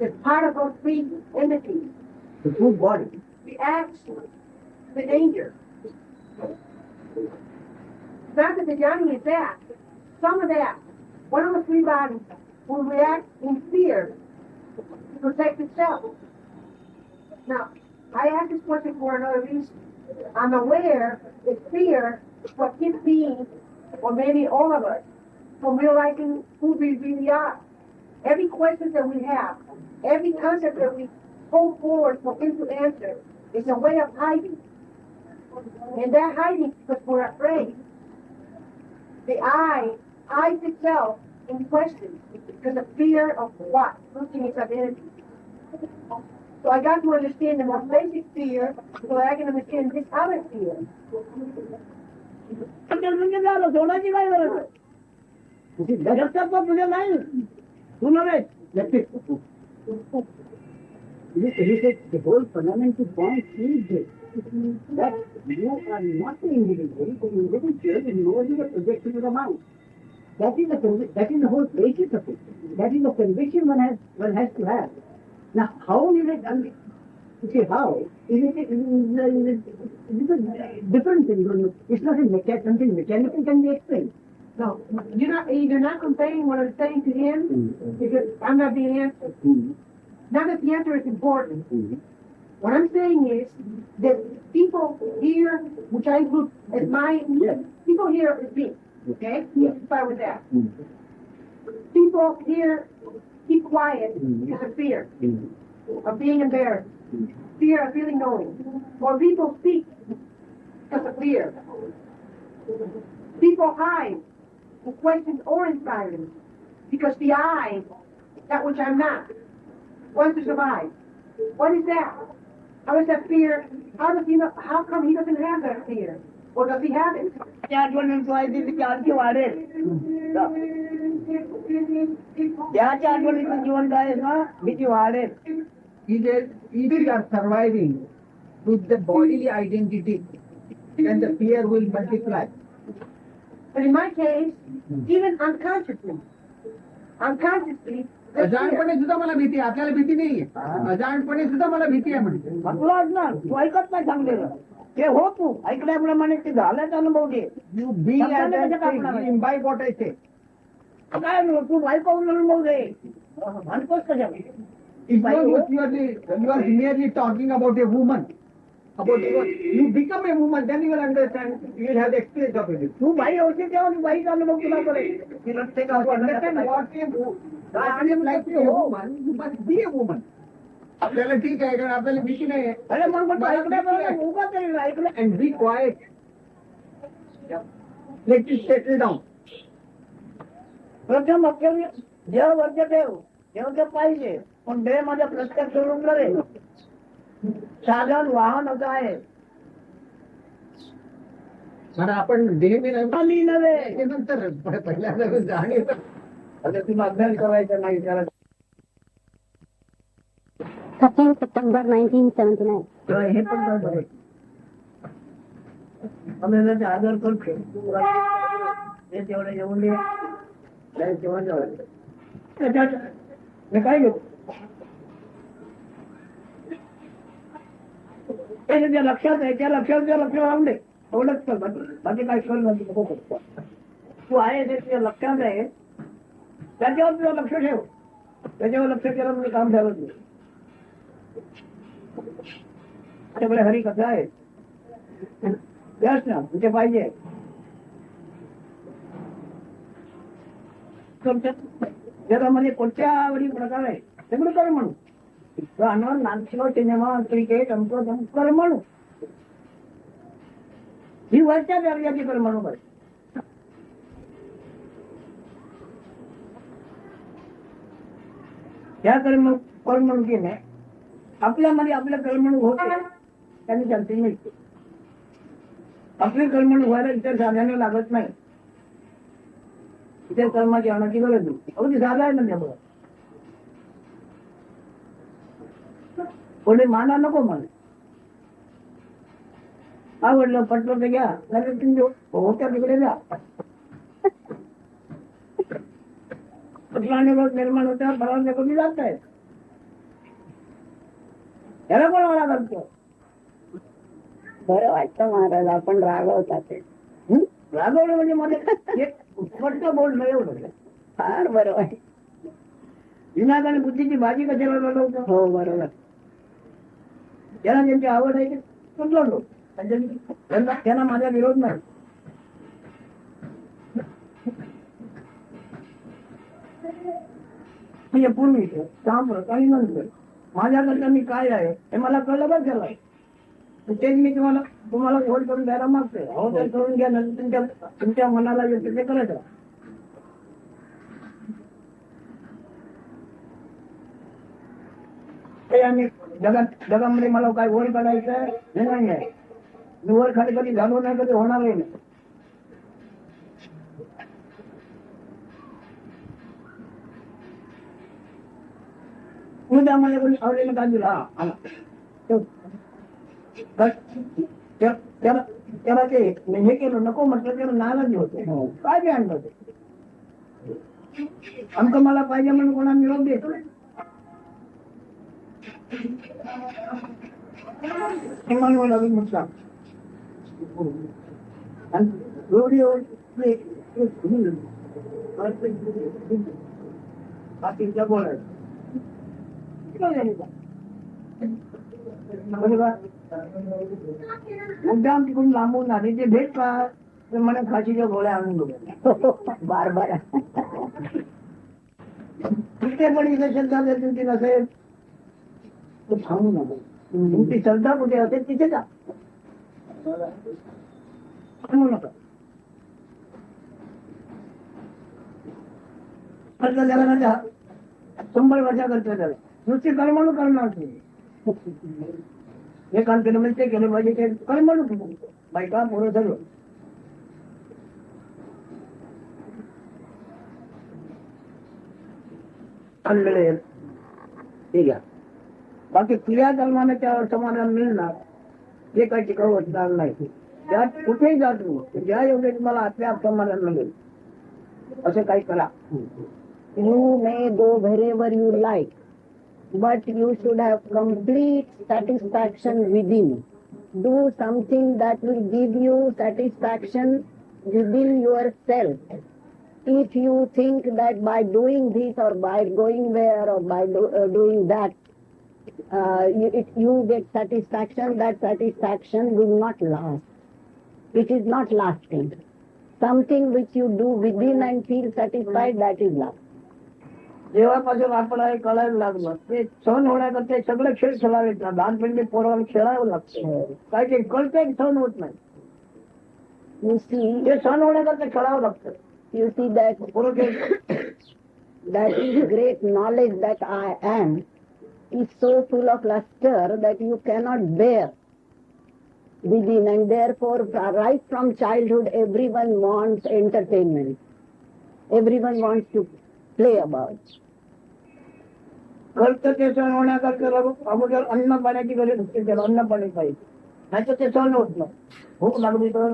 [SPEAKER 1] It's part of those three entities.
[SPEAKER 4] The food body.
[SPEAKER 1] Reacts to the danger. Not that the Johnny is that. Some of that, one of the three bodies will react in fear to protect itself. Now, I asked this question for another reason. I'm aware that fear is what keeps being, or maybe all of us, from realizing who we really are. Every question that we have, every concept that we hold forward for him to answer is a way of hiding. And that hiding because we're afraid. The eye hides itself in question because of fear of what? Losing its identity. So I got to understand the most basic fear so that I can understand this other fear.
[SPEAKER 2] म्हणजे झालं सोडायची काय गरज आहे.
[SPEAKER 4] You see, that
[SPEAKER 2] लक्षात तर तुझ्या नाही तू नव्हे
[SPEAKER 4] That's it. He said the whole fundamental point is this, that you are not an individual, the individual is only a projection of the mind. That is the whole basis of it. That is the conviction one has to have. Now, how is it done? You see, how? Is it a different thing. It's not something mechanical can be explained.
[SPEAKER 1] No, you're not complaining what I'm saying to him, because I'm not being answered. Not that the answer is important. What I'm saying is that people here, which I look at people here is me, okay? Let's start with that. People here keep quiet because of fear, of being embarrassed, fear of feeling knowing. Or people speak because of fear. People hide in questions or in silence because the I, that which I'm not, wants to survive. What is that? How is that fear? How come he doesn't have that fear? Or does he have it?
[SPEAKER 2] त्या आठवणीत आहे ती आणखी वाढेल. त्याच्या आठवणीतून जिवंत आहे ना भीती वाढेल.
[SPEAKER 3] Either you are surviving with the bodily identity, then the fear will multiply.
[SPEAKER 1] But in my case, even unconsciously,
[SPEAKER 3] अजाणपणे सुद्धा मला भीती आहे. आपल्याला भीती नाहीये. अजाणपणे सुद्धा मला भीती आहे म्हणते.
[SPEAKER 2] म्हटलं ना तू ऐकत नाही सांगलेलं ते हो तू ऐकल्याप्रमाणे ते झाल्याचा अनुभव घे.
[SPEAKER 3] You be at that stage, you imbibe what I say.
[SPEAKER 2] काय तू ऐकवून अनुभव घे. म्हणतोस कशा
[SPEAKER 3] It's not what you are merely talking about a woman. You become a woman, then you will understand, you will have the experience of it.
[SPEAKER 2] तू by होती तेव्हा तू बाईचा अनुभव तुला करेल.
[SPEAKER 3] To understand what a woman, like a woman, you must be a woman. आपल्याला ठीक आहे कारण आपल्याला भीती नाही आहे.
[SPEAKER 2] अरे मग ऐकल्याप्रमाणे उभा तरी ऐकलं.
[SPEAKER 3] And be quiet. Let it settle down.
[SPEAKER 2] प्रथम वक्तव्य देव वर्ग देव ते पाहिजे पण देह माझ्या प्रत्यक्ष सोडून करे. साधन वाहन होत आहे
[SPEAKER 3] पण आपण नेहमी
[SPEAKER 2] खाली नव्हे.
[SPEAKER 3] नंतर पहिल्यांदा जाणीव.
[SPEAKER 2] आता तुला अभ्यास करायचा नाही त्याला
[SPEAKER 5] 13 September 1979.
[SPEAKER 2] हे पण बरोबर आम्ही त्याचा आदर करतो. ते तेवढे जेवून दे जेवण जेवण मी काय घेऊ त्या लक्षात आहे त्या लक्षात लावून दे एवढंच कर बाकी काय कर. तू आहे ते तुझ्या लक्षात आहे त्याच्यावर तुझं लक्ष ठेव. त्याच्यावर लक्ष केलं म्हणजे काम ठेवत नाही. त्याच्याकडे हरी कसं आहे त्याच ना तुझे पाहिजे जगामध्ये कोणत्या आवडी प्रकार आहे सगळं कर म्हणू. गाणं नाच सिनेमा क्रिकेट अमक कर म्हणू. ही वरच्या दर्जाची कर म्हणू. बरं त्या करमणुकीने आपल्यामध्ये आपल्या करमणूक होते त्यांनी शांती मिळते. आपली करमणूक व्हायला इतर साधने लागत नाही. इतर कर्माची आणायची गरज नाही. अगदी साधा आहे ना त्यामुळे कोणी माना नको मला. आवडलं पटलं ते घ्या नाही तुम्ही होत्या तिकडे द्या. रोज निर्माण होत्या बराच कमी जात आहे. याला पण मला करतो.
[SPEAKER 5] बरं वाटतं महाराज आपण रागवतात ते.
[SPEAKER 2] रागवलं म्हणजे मध्ये एक स्पष्ट बोलणं एवढं
[SPEAKER 5] फार बरं वाटत.
[SPEAKER 2] विनाक आणि बुद्धीची भाजी कशाला लढवतो.
[SPEAKER 5] हो बरोबर.
[SPEAKER 2] ज्यांना ज्यांची आवड आहे ते लढलो त्यांना माझा विरोध नाही. म्हणजे पूर्वी काम काही नंतर माझ्याकडनं मी काय आहे हे मला कळलं बरं झालं. तेच मी तुम्हाला होल्ड करून द्यायला मागतोय. हो तर करून घ्या नंतर तुमच्या मनाला येतं ते करायचं. जगामध्ये मला काय वर काढायचं हे नाही आहे. मी वर खाली कधी झालो नाही कधी होणारही नाही. उद्या मला कोणी आवडेल का दिला आला त्याला ते हे केलं नको म्हटलं त्याला नाराज होतो काय बी आणलं ते आमचं मला पाहिजे म्हणून कोणा निरोप देतो मला म्हटलं बाकीच्या बोलायचं मुद्दाम तिकडून लांबून आले ते भेट का तर मला खाशीच्या गोळ्या आणून बघा
[SPEAKER 5] बार बार
[SPEAKER 2] तिथे पण इथे श्रद्धा तुमची नसेल तर थांबू नका तुमची श्रद्धा कुठे असेल तिथे जा थांबू नका त्याला 100 वर्षा करतो त्याला नुसती कर्मणूक करणार तुम्ही हे काम केलं म्हणजे ते केलं पाहिजे ते कर्मणूक बायका पोरं सगळं आणलेलं ठीक आहे बाकी क्रिया कर्माने त्यावर समाधान मिळणार ते काही टिकाऊ असणार नाही त्यात कुठेही जात नाही ज्या योग्य तुम्हाला आपोआप समाधान मिळेल असं काही करा
[SPEAKER 5] You may go wherever you like, but you should have complete satisfaction within. Do something that will give you satisfaction within yourself. If you think that by doing this or by going there or by doing that, you get satisfaction, that satisfaction will not last. It is not lasting. Something which you do within and feel satisfied, that is last.
[SPEAKER 2] जेव्हापासून आपण हे कळायला लागलं ते सण होण्याकरता सगळे खेळ खेळावे लागतात लहानपणी पोराला खेळावं लागतं काय ते कळतं सण होत नाही
[SPEAKER 5] You see,
[SPEAKER 2] ते सण होण्याकरता खेळावं लागतं
[SPEAKER 5] you see that
[SPEAKER 2] पोरं खेळ
[SPEAKER 5] that is great knowledge that I am is so full of luster that you cannot bear within, and therefore right from childhood everyone wants entertainment. Everyone wants to play about.
[SPEAKER 2] कळतं ते सण होण्याकरता अगोदर अन्न पाण्याची गरज असते त्याला अन्न पाणी पाहिजे नाही तर ते सण होत नाही भूक लागली तर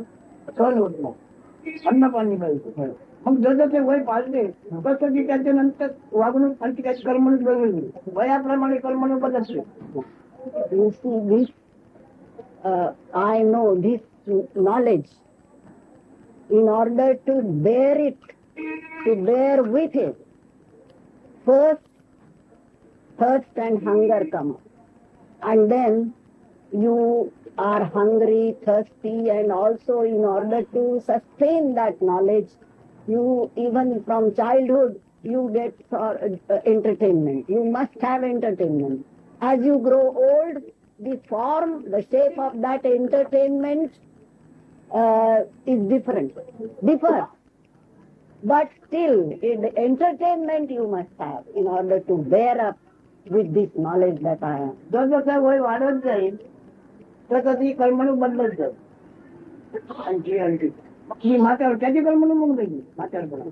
[SPEAKER 2] सण होत नाही अन्न पाणी पाहिजे मग जसं ते वय पाळते तसं की त्याच्यानंतर वागणूक आणि त्याची कर्मणूक वेगळी वयाप्रमाणे कर्मणूक बदलते
[SPEAKER 5] You see this, I know this knowledge. In order to bear it, to bear with it, first thirst and hunger come up. And then you are hungry, thirsty, and also in order to sustain that knowledge, you even from childhood, you get entertainment. You must have entertainment. As you grow old, the form, the shape of that entertainment is differs. But still, the entertainment you must have in order to bear up with this knowledge that I am.
[SPEAKER 2] जसं वय वाढत जाईल तसं ती कर्मणूक बदलत जाईल आणखी आणखी ही म्हातार त्याची कर्मणूक मग जाईल म्हातारपणा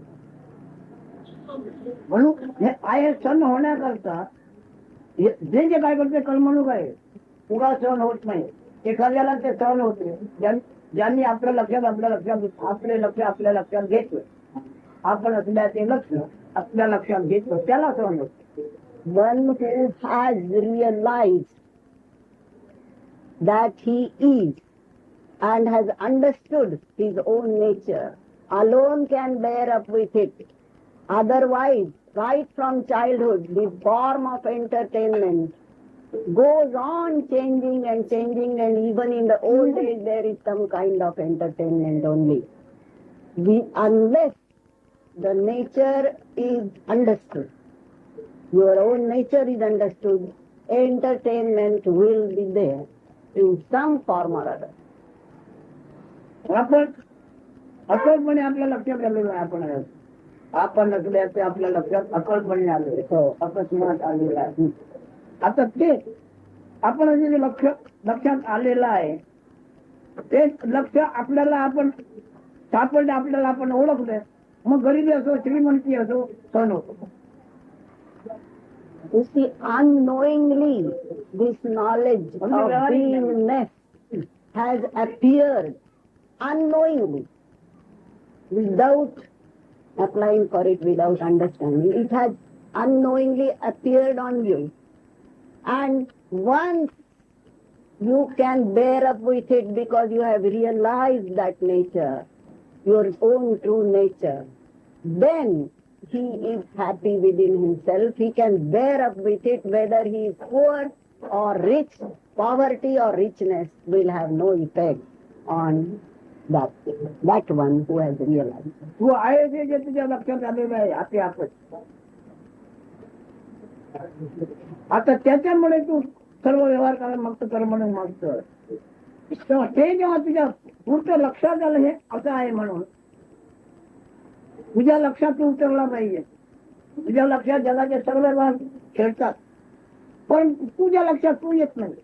[SPEAKER 2] म्हणून हे आहे सण होण्याकरता जे जे काय करते कर्मणूक आहे पुरा सण होत नाही एखाद्याला ते सण होते ज्यांनी आपल्या लक्षात आपले लक्ष आपल्या लक्षात घेतलं आपण असल्या ते लक्ष आपल्या लक्षात घेतलं त्याला सण होत
[SPEAKER 5] One who has realized that he is and has understood his own nature alone can bear up with it. Otherwise, right from childhood, the form of entertainment goes on changing, and even in the old age there is some kind of entertainment only. Unless the nature is understood, your own nature is understood, entertainment will be there in some form or other.
[SPEAKER 2] आपण अकळपणे आपल्या लक्षात आलेलं आहे आपण नसल्याचे आपल्या लक्षात अकळपणे आले अकस्मात आलेलं आहे आता ते आपण जे लक्षात आलेलं आहे ते लक्ष आपल्याला आपण सापडले आपल्याला आपण ओळखले मग गरिबी असो श्रीमंती असो सण होतो
[SPEAKER 5] You see, unknowingly, this knowledge of beingness has appeared unknowingly, without applying for it, without understanding. It has unknowingly appeared on you. And once you can bear up with it because you have realized that nature, your own true nature, then he is happy within himself. He can bear up with it, whether he is poor or rich. Poverty or richness will have no effect on that one who has realized.
[SPEAKER 2] तू आहे जे तुझ्या लक्षात आलेलं आहे आपे आपच. आता त्याच्यामुळे तू सर्व व्यवहार करायला मागतो, कर म्हणून मागतो. तेव्हा ते जेव्हा तुझ्या पुढचं लक्षात आलं हे असं आहे म्हणून तुझ्या लक्षात तू उतरला पाहिजे. तुझ्या लक्षात जगाचे सर्व व्यवहार खेळतात, पण तुझ्या लक्षात तू येत नाही.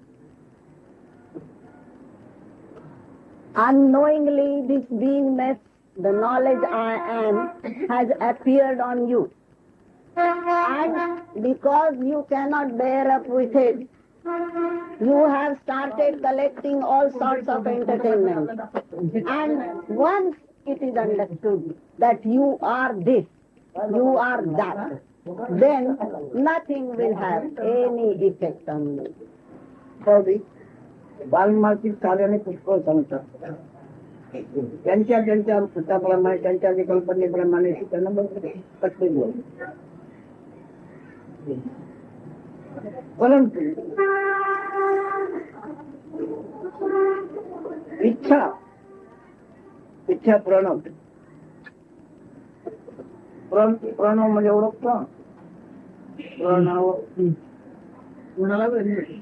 [SPEAKER 5] Unknowingly, this beingness, the knowledge I am, has appeared on you. And because you cannot bear up with it, you have started collecting all sorts of entertainment. And once it is understood that you are this, you are that, then nothing will have any effect on you.
[SPEAKER 2] बालमार्थिक कार्याने पुष्कळ सांगतात. त्यांच्या त्यांच्या पुस्तकाप्रमाणे, त्यांच्या कल्पनेप्रमाणे त्यांना कटले बोल. परंतु इच्छा प्रणव प्रणव म्हणजे ओळखतो. प्रणव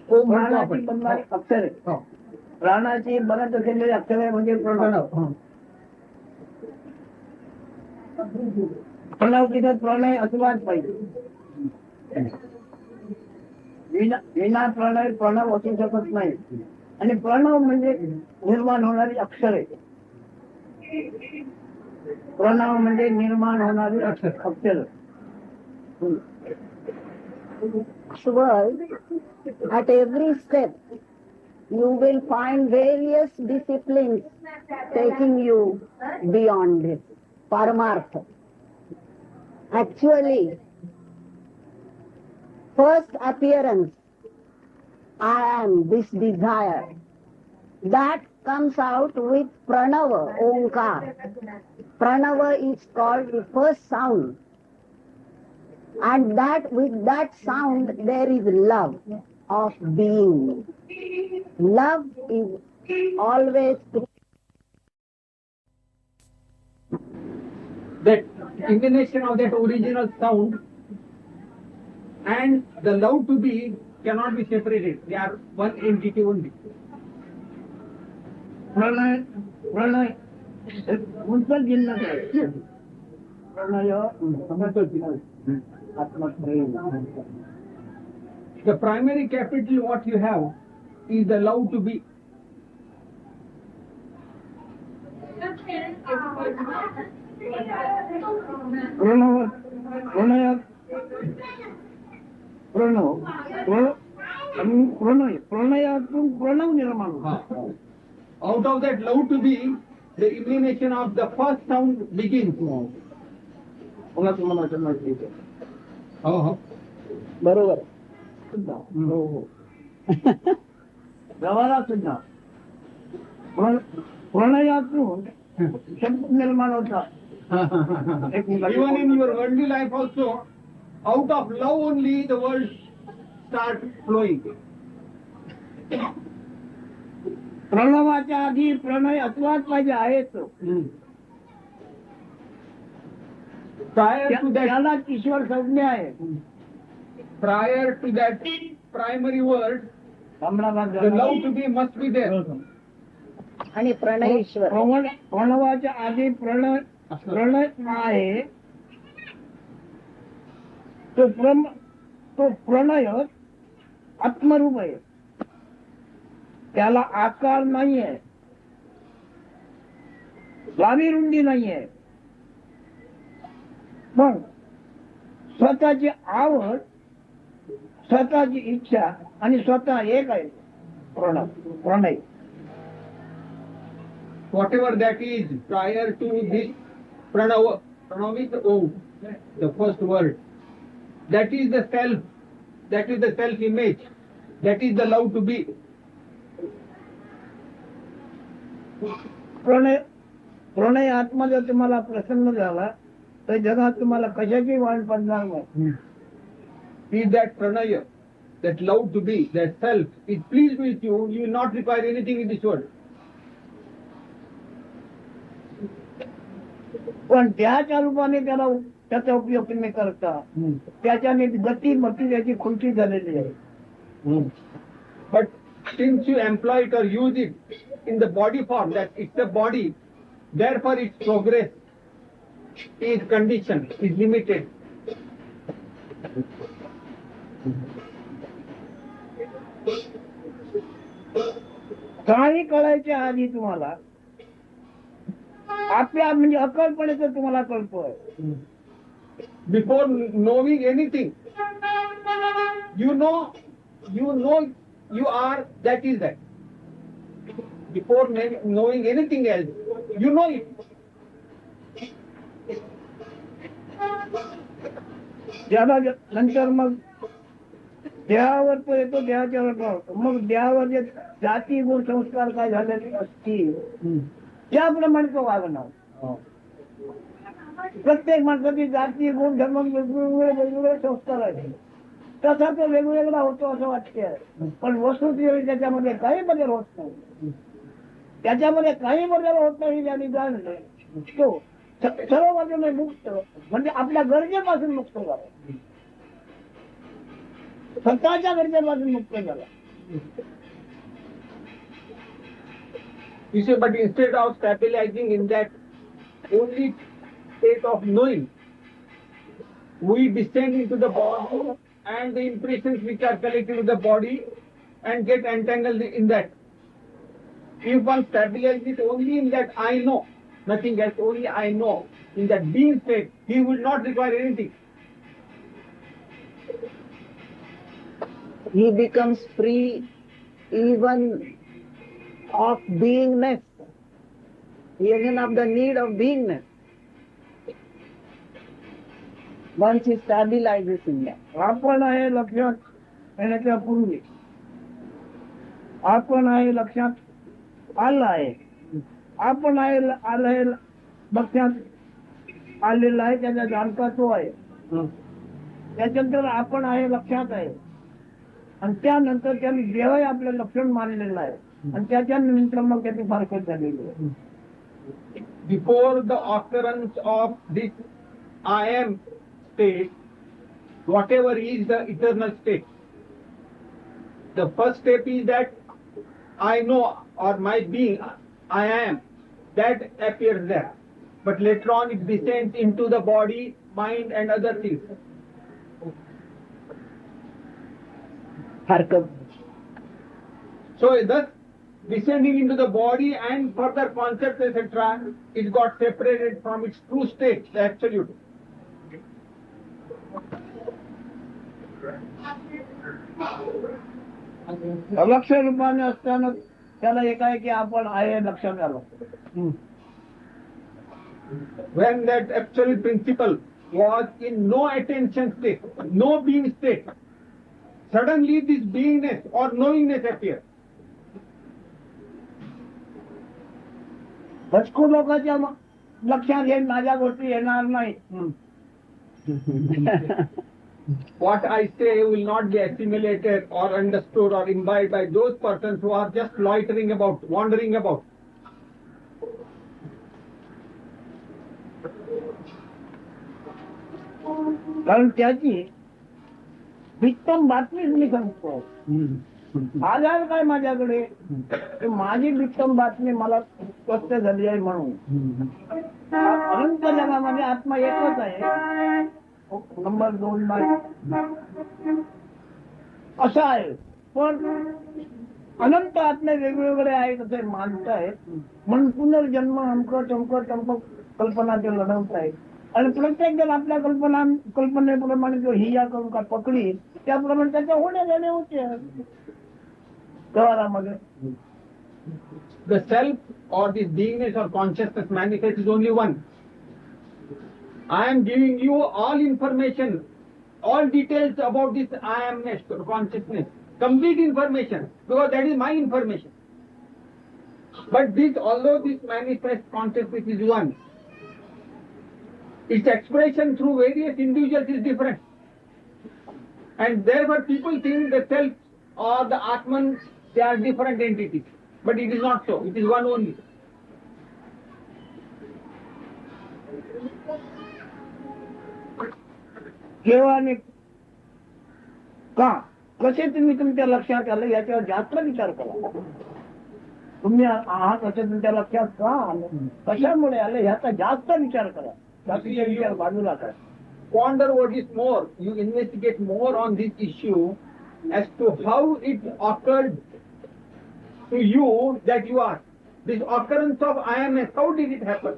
[SPEAKER 2] प्राणाची बनणारी अक्षरे, प्राणाची बनत असलेली अक्षरे म्हणजे प्रणव. प्रणव तिथं प्रणय असलाच पाहिजे. विना प्रणय प्रणव असू शकत नाही. आणि प्रणव म्हणजे निर्माण होणारी अक्षरे. प्रणव म्हणजे निर्माण होणारी अक्षर.
[SPEAKER 5] World, at every step, you will find various disciplines taking you beyond this paramartha. Actually, first appearance, I am this desire, that comes out with pranava, onkar. Pranava is called the first sound. And that with that sound there is love of being. Love is always
[SPEAKER 3] That emanation of that original sound and the love to be cannot be separated. They are one entity only.
[SPEAKER 2] Pranay Pranay उंचल जिल्हा Pranay
[SPEAKER 3] The primary capital what you have is the love to be.
[SPEAKER 2] Pranav प्रणयात Pranav Pranay प्रणयातून Pranav निर्माण होतो.
[SPEAKER 3] Out of that love to be, the emanation of the first sound begins.
[SPEAKER 2] पुन्हा तुम्हाला माहिती आहे.
[SPEAKER 3] Oh,
[SPEAKER 2] बरोबर. हो हो. गावाला सुद्धा प्रणयातून शब्द निर्माण होता.
[SPEAKER 3] even in your worldly life also, out of love only the words start flowing.
[SPEAKER 2] प्रणवाच्या आधी प्रणय असलाच पाहिजे आहेच.
[SPEAKER 3] Prior to that,
[SPEAKER 2] त्याला ईश्वर संज्ञा आहे.
[SPEAKER 3] prior to that primary word, the love to be must be there.
[SPEAKER 5] आणि प्रणय ईश्वर.
[SPEAKER 2] प्रणवाच्या आधी प्रणय आहे. तो प्रणय आत्मरूप आहे. त्याला आकार नाहीये, लांबी रुंदी नाहीये, पण स्वतःची आवड स्वतःची इच्छा आणि स्वतः एक आहे Pranay.
[SPEAKER 3] Whatever that is prior to this pranavit Om, the first word, that is the self, that is the self image, that is the love to be.
[SPEAKER 2] Pranay आत्मा जर तुम्हाला प्रसन्न झाला तर जगात तुम्हाला कशाची वाट पडणार नाही.
[SPEAKER 3] Is that pranaya, that love to be, that self is pleased with you, you will not require anything in this world.
[SPEAKER 2] पण त्याच्या रूपाने त्याचा उपयोग तुम्ही करता, त्याच्याने गती मती त्याची खुलती झालेली आहे.
[SPEAKER 3] But since you employ it or use it in the body form, that it's a body, therefore its progress is conditioned, is limited.
[SPEAKER 2] काही कळायच्या आधी तुम्हाला आपल्या म्हणजे अकल्पनेचं तुम्हाला कळतोय.
[SPEAKER 3] Before knowing anything, you know you are, that is that. Before knowing anything else, you know it.
[SPEAKER 2] ज्याला नंतर मग देहावर तो येतो, देहाच्या वर होतो. मग देहावर जे जाती गुण संस्कार काय झालेले असतील त्याप्रमाणे तो वागणार. प्रत्येक माणसाची जाती गुण धर्म वेगवेगळे संस्कार आहेत, तसा तो वेगवेगळा होतो असं वाटते. पण वस्तुस्थिती त्याच्यामध्ये काही बदल होत नाही. त्याच्यामध्ये काही बदल होत नाही ज्यांनी जाणलं तो सर्व बाजूने मुक्त, म्हणजे आपल्या गरजेपासून मुक्त झाला, स्वतःच्या गरजेपासून मुक्त झाला.
[SPEAKER 3] You say, but instead of stabilizing in that only state of knowing, we descend into the body and the impressions which are collected with the body and get entangled in that. If one stabilizes it only in that I know, nothing else, only I know, in that being state, he will not require anything.
[SPEAKER 5] He becomes free even of beingness, even of the need of beingness. Once he stabilizes in that.
[SPEAKER 2] आपण आहे लक्षात येण्याच्या पूर्वी आपण आहे लक्षात आलं आहे, आपण आहे आलंय लक्षात आलेलं आहे, त्याचा जाणता तो आहे. त्याच्यानंतर आपण आहे लक्षात आहे, आणि त्यानंतर त्यांनी देह आपलं लक्षण मानलेलं आहे, आणि त्याच्यानंतर मग त्याची फारकत झालेली आहे.
[SPEAKER 3] Before the occurrence of this I am state, whatever is the eternal state, the first step is that I know or my being, I am, that appears there. But later on it descends into the body, mind and other things.
[SPEAKER 5] Harkab.
[SPEAKER 3] So thus descending into the body and further concepts etc., it got separated from its true state, the absolute.
[SPEAKER 2] अलक्ष रूपाने असताना त्याला एकाएकी आपण आहे लक्षात आलं.
[SPEAKER 3] When that absolute principle was in no attention state, no being state, suddenly this beingness or knowingness appears.
[SPEAKER 2] भटकू लोकांच्या लक्षात हे माझ्या गोष्टी येणार नाही.
[SPEAKER 3] What I say will not be assimilated or understood or imbibed by those persons who are just loitering about, wandering about.
[SPEAKER 2] कारण त्याची वित्तम बातमीच मी सांगतो. आधार काय माझ्याकडे, माझी वित्तम बातमी मला स्पष्ट झाली आहे म्हणून. अनंत जगामध्ये आत्मा एकच आहे. नंबर 2 असं आहे, पण अनंत आत्मे वेगवेगळे आहेत असे मानत आहेत, म्हणून पुनर्जन्म अमक चमक कल्पना ते लढवत आहेत. आणि प्रत्येक जण आपल्या कल्पनेप्रमाणे जो हिया करून का पकडी त्याप्रमाणे त्याच्या होण्या जाणे होते व्यवहारामध्ये.
[SPEAKER 3] The self or this beingness or consciousness manifest is only one. I am giving you all information, all details about this I amness or consciousness, complete information, because that is my information. But this, although this manifest consciousness is one, its expression through various individuals is different. And therefore people think the self or the Atman, they are different entities. But it is not so. It is one only.
[SPEAKER 2] केव्हा आणि का कसे तुम्ही तुमच्या लक्षात आलं याच्यावर जास्त विचार करा. तुम्ही आहात असे तुमच्या लक्षात का आलं, कशामुळे आलं ह्याचा जास्त विचार करा. बाकीचे विचार बाजूला करा.
[SPEAKER 3] Ponder what is more. You investigate more on this issue as to how it occurred to you that you are. This occurrence of I amness, how did it happen?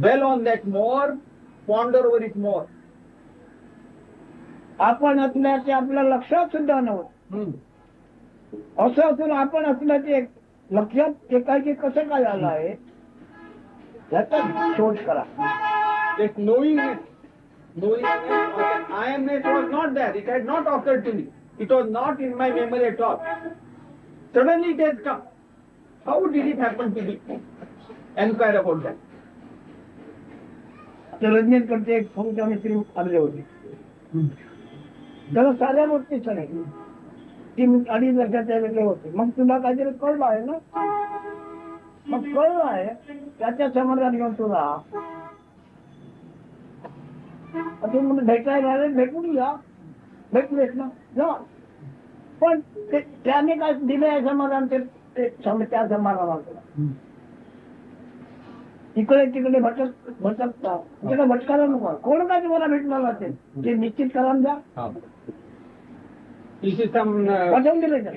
[SPEAKER 3] Dwell on that more, ponder over it more.
[SPEAKER 2] आपण असल्याचे आपल्या लक्षात सुद्धा नव्हतं. असं असून आपण असल्याचे लक्षात एकाची कसं काय आलं आहे याचा शोध करा.
[SPEAKER 3] That knowingness, I amness was not there. It had not occurred to me. It was not in my memory at all. Suddenly it has come. How did it happen to me? Enquire about that.
[SPEAKER 2] रजनीकडचे एक function मित्र आले होते. त्याला साऱ्या गोष्टी सांगितली. 3-2.5 वर्षाच्या वेगळे होते. मग तुला काहीतरी कळलं आहे ना, मग कळलं आहे त्याच्या समाधान घेऊन तुला भेटायला भेटून घ्या. भेटलेच ना जा. पण त्याने काय दिलं आहे समाधान ते त्या समाधानाला इकडे तिकडे भटकता तिकडे भटकायला नको. कोण काय तुम्हाला भेटणार असेल ते निश्चित करा द्या.
[SPEAKER 3] You see
[SPEAKER 2] पटवून दिले तर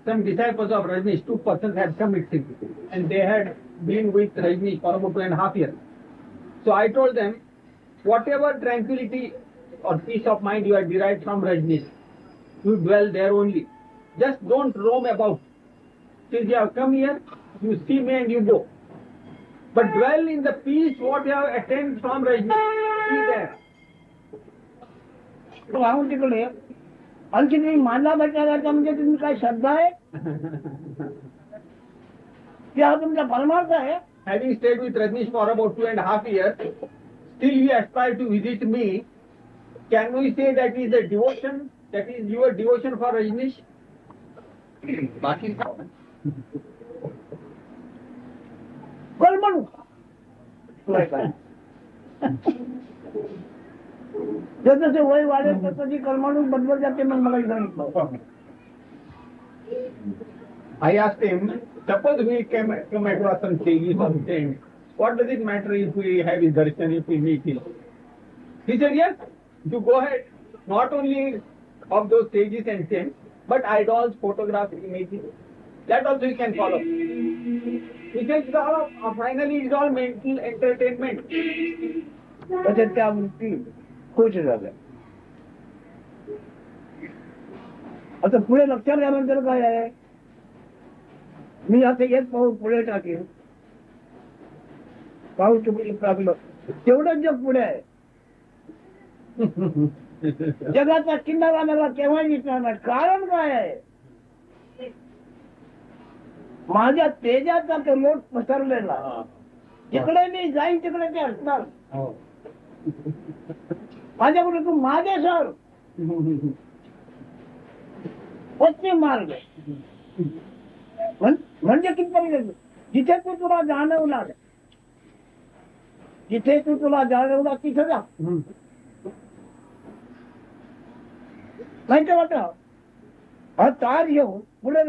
[SPEAKER 3] some disciples of Rajneesh, 2 persons had come with him and they had been with Rajneesh for about 2.5 years. So I told them, whatever tranquility or peace of mind you have derived from Rajneesh, you dwell there only. Just don't roam about. Since you have come here, you see me and you go. But dwell in the peace what you have attained from Rajneesh. Be there.
[SPEAKER 2] तो राहून तिकडे आणखी तुम्ही मला भेटायला म्हणजे तुम्ही काय श्रद्धा आहे की हा तुमचा परमार्थ आहे.
[SPEAKER 3] Having stayed with Rajneesh for about 2.5 years, still you aspire to visit me. Can we say that is a devotion? That is your devotion for Rajneesh? Baki
[SPEAKER 2] कर्मणूक जसं वय वाढेल तसं ती कर्मणूक बदलत जाते. मग मला सांगितलं.
[SPEAKER 3] I asked him, suppose we come across some sages or saints, what does it matter if we have his darshan, if we meet him? He said, yes, you go ahead. Not only of those sages and saints, but idols, photographs, images, that also you can follow. He said, finally it's all mental entertainment.
[SPEAKER 2] त्याच्यात त्या गोष्टी खुश झाल्या. आता पुढे लक्षात घ्यानंतर काय आहे, मी आता एक पाऊल पुढे टाकेन. पाऊल तुम्ही टाकलं तेवढंच जग पुढे आहे. जगाचा किनारा मला केव्हाही दिसणार नाही. कारण काय आहे, माझ्या तेजाचा तो लोट पसरलेला. जिकडे मी जाईन तिकडे ते असणार. माझ्याकडे तू मागे सर पश्चिम मार्ग म्हणजे कितपर्यंत जिथे तू तुला जाणवला, जिथे तू तुला जाणवला तिथे जा. नाही वाटत हा तार घेऊन पुढे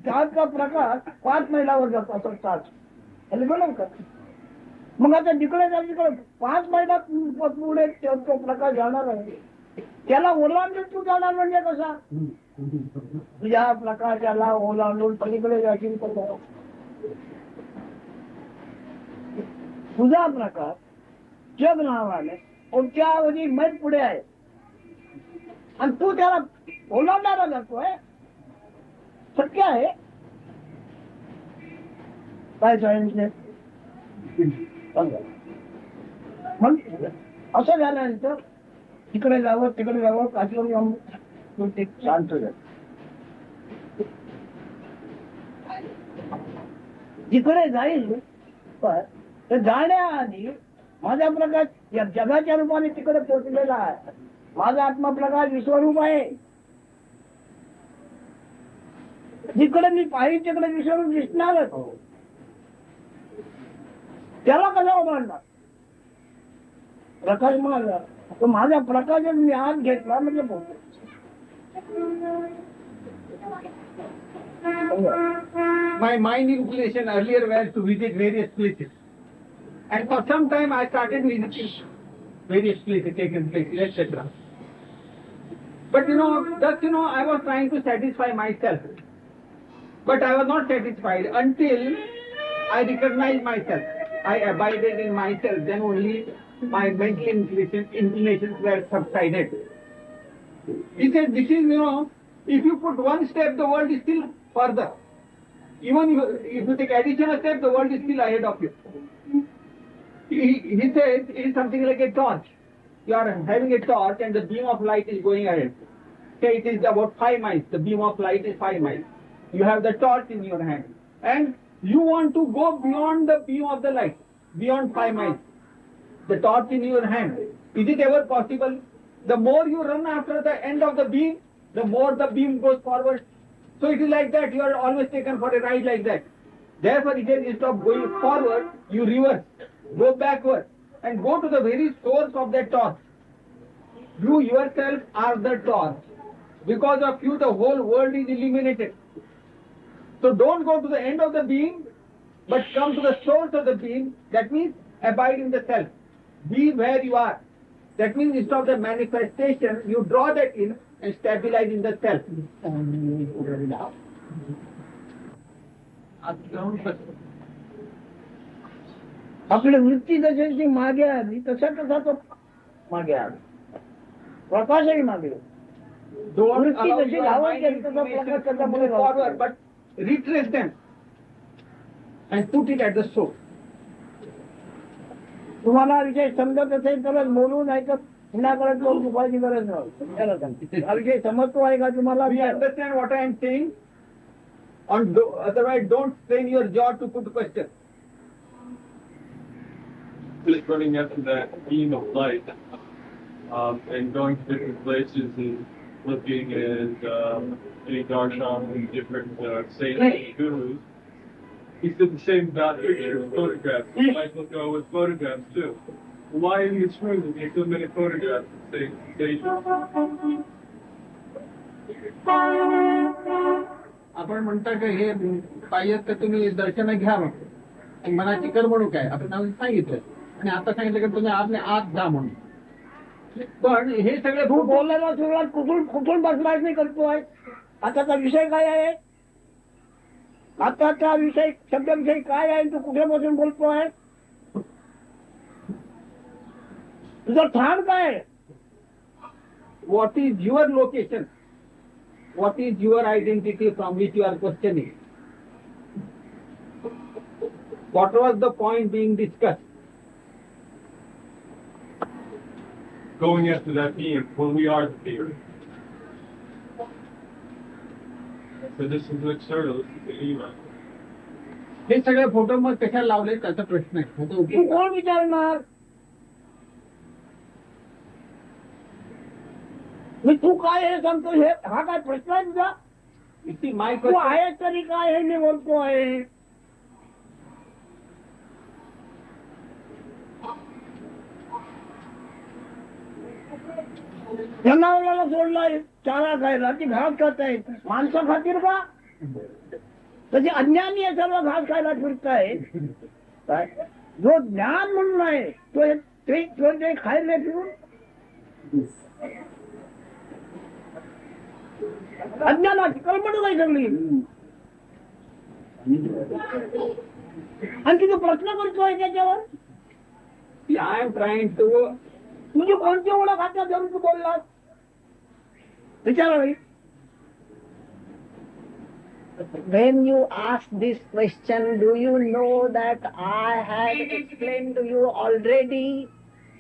[SPEAKER 2] तारचा प्रकार 5 मैलावर जातो. असं तार बरोबर का. मग आता जिकडे जा तिकडे 5 मैला पुढे तो प्रकार जाणार आहे. त्याला ओलांडून तू जाणार म्हणजे कसा, तुझ्या प्रकाशाला ओलांडून पलीकडे जाशील कसं. तुझा प्रकार जग नावाने पुढच्या अवधी मैल पुढे आहे आणि तू त्याला ओलांडायला जातोय. शक्य आहे काय सांगितलं मग असं झाल्यानंतर तिकडे जावं तिकडे जावं काशीवर जाऊन तू ते शांत झालं. जिकडे जाईल पण तर जाण्याआधी माझा प्रकाश या जगाच्या रूपाने तिकडे पोचलेला आहे. माझा आत्मप्रकाश विश्वरूप आहे. जिकडे मी पाहिजे तिकडे विश्वरूप दिसणारच. त्याला कसा उभारणार प्रकाश माझा तो माझा प्रकाशच मी आत घेतला म्हणजे पोहोचलो.
[SPEAKER 3] My mind inclination earlier were to visit various places. And for some time I started visiting various places, taken places, etc. But I was trying to satisfy myself. But I was not satisfied until I recognized myself. I abided in myself. Then only my mental inclinations were subsided. He said, this is, if you put one step, the world is still further. Even if you take additional step, the world is still ahead of you. He says it is something like a torch. You are having a torch and the beam of light is going ahead. Say it is about 5 miles. The beam of light is 5 miles. You have the torch in your hand. And you want to go beyond the beam of the light, beyond 5 miles. The torch in your hand. Is it ever possible? The more you run after the end of the beam, the more the beam goes forward. So it is like that. You are always taken for a ride like that. Therefore, it says instead of going forward, you reverse, go backward, and go to the very source of that torch. You yourself are the torch. Because of you, the whole world is illuminated. So don't go to the end of the beam, but come to the source of the beam. That means abide in the self. Be where you are. That means instead of the manifestation, you draw that in and stabilize in the self.
[SPEAKER 2] आपली वृत्ती जशी मागे आली तसा तसा तो मागे आला. प्रकाशही मागे
[SPEAKER 3] Don't
[SPEAKER 2] वृत्ती
[SPEAKER 3] allow
[SPEAKER 2] जशी
[SPEAKER 3] your
[SPEAKER 2] धावत
[SPEAKER 3] mind
[SPEAKER 2] गेली तसा
[SPEAKER 3] inclination
[SPEAKER 2] प्रकाश
[SPEAKER 3] to
[SPEAKER 2] त्याच्या
[SPEAKER 3] move
[SPEAKER 2] पुढे
[SPEAKER 3] forward, but retrace them and put it at the source.
[SPEAKER 2] तुम्हाला विषय समजत असेल तरच बोलू नाही तर पुण्याकडे तो दुपारची गरज नाही. हा विषय समजतो आहे का तुम्हाला?
[SPEAKER 3] We understand what I am saying. Otherwise, don't strain your jaw to put question.
[SPEAKER 6] Just running after that beam of light and going to different places and looking and getting darshan and different saints and gurus. He said the same about pictures, photographs. Michael go with photographs too. Why are you true that there's so many photographs of saints?
[SPEAKER 3] आपण म्हणता का हे पाहिजे तर तुम्ही दर्शन घ्यावं. मनाची करमणूक आहे आपण सांगितलं आणि आता सांगितलं की तुम्ही आपल्या आत जा म्हणून. पण हे सगळे
[SPEAKER 2] तू बोलायला सुरुवात कुठून कुठून बसवायची करतोय? आताचा विषय काय आहे? आताचा विषय शब्दविषय काय आहे? तू कुठे बसून बोलतोय? तुझं ठाण काय?
[SPEAKER 3] what is your location? What is your identity from which you are questioning? What was the point being discussed?
[SPEAKER 6] Going after that beam when we are the beam. So this is external, this is the email.
[SPEAKER 3] हे सगळे photo मग कशाला लावले त्याचा प्रश्न आहे. त्याचा
[SPEAKER 2] तू
[SPEAKER 3] उपयोग काय?
[SPEAKER 2] कोण विचारणार? मी तू काय हे सांगतो हे हा काय प्रश्न आहे तुझा?
[SPEAKER 3] You see, my
[SPEAKER 2] तू
[SPEAKER 3] question,
[SPEAKER 2] आहेस तरी काय हे मी बोलतो आहे. जनावराला सोडलाय चारा खायला ती घास खातायत. माणसं खातील का? तसे अज्ञानी आहे सर्व घास खायला फिरताय. काय जो ज्ञान म्हणून आहे तो ते खायला फिरून अज्ञानाची कल्पना नाही सगळी. आणि तू प्रश्न करतोय त्याच्यावर
[SPEAKER 3] See, I am trying to.
[SPEAKER 2] तुझी कोणती ओळख आता जरूर तू बोललास विचारा भाई.
[SPEAKER 5] When you ask this question, do you know that I had explained to you already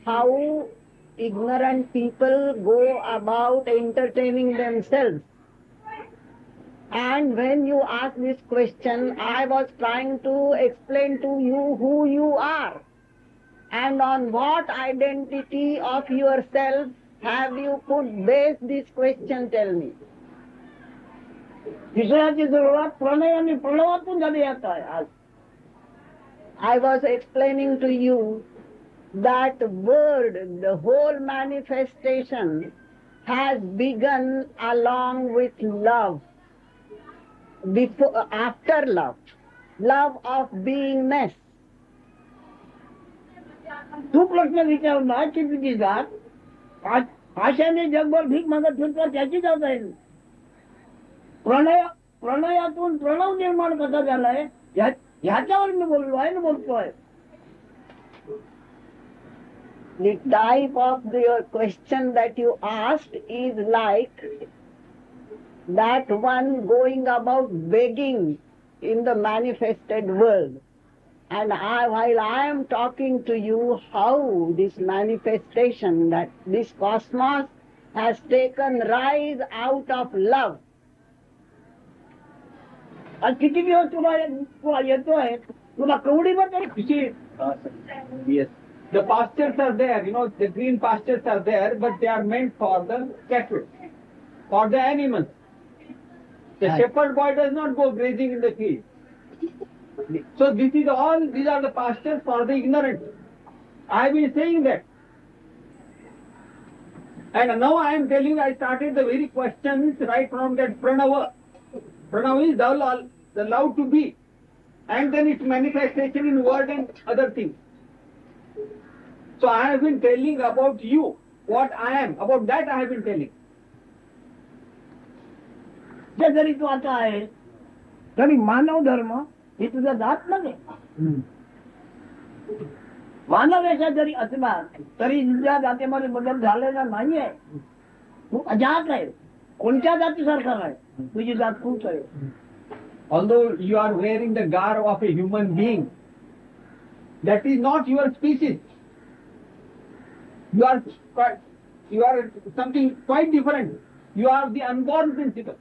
[SPEAKER 5] how ignorant people go about entertaining themselves? And when you ask this question, I was trying to explain to you who you are and on what identity of yourself have you put base this question, tell me.
[SPEAKER 2] विषयाची सुरुवात प्रणय आणि प्रणवातून झाली आता आज.
[SPEAKER 5] I was explaining to you that word, the whole manifestation has begun along with love, before, after love, love of beingness.
[SPEAKER 2] तू प्रश्न विचारला की तुझी जात आशाने जगभर भीक मागत फिरतात त्याची जात आहे. प्रणयातून प्रणव निर्माण कसा झालाय ह्याच्यावर मी बोललो आहे ना बोलतोय.
[SPEAKER 5] The type of your question that you asked is like that one going about begging in the manifested world. And while I am talking to you how this manifestation, that this cosmos has taken rise out of love.
[SPEAKER 2] आज किती दिवस तुला येतोय तुला कवडी बद्दल.
[SPEAKER 3] Yes. The pastures are there, the green pastures are there, but they are meant for the cattle, for the animals. The shepherd boy does not go grazing in the field. So these are the pastures for the ignorant. I have been saying that. And now I am telling you, I started the very questions right from that pranava. Pranava is the love to be. And then its manifestation in word and other things. So I have been telling about you, what I am. About that I have been telling.
[SPEAKER 2] जरी तू आता आहे तरी मानव धर्म हे तुझा जात नाही. मानव याच्या जरी असला तरी तुझ्या जातीमध्ये बदल झालेला नाहीये. तू अजात आहे. कोणत्या जातीसारखा नाही. तुझी जात खूप आहे.
[SPEAKER 3] Although you are wearing the garb of a human being, that is not your species. You are something quite different. You are the unborn principle.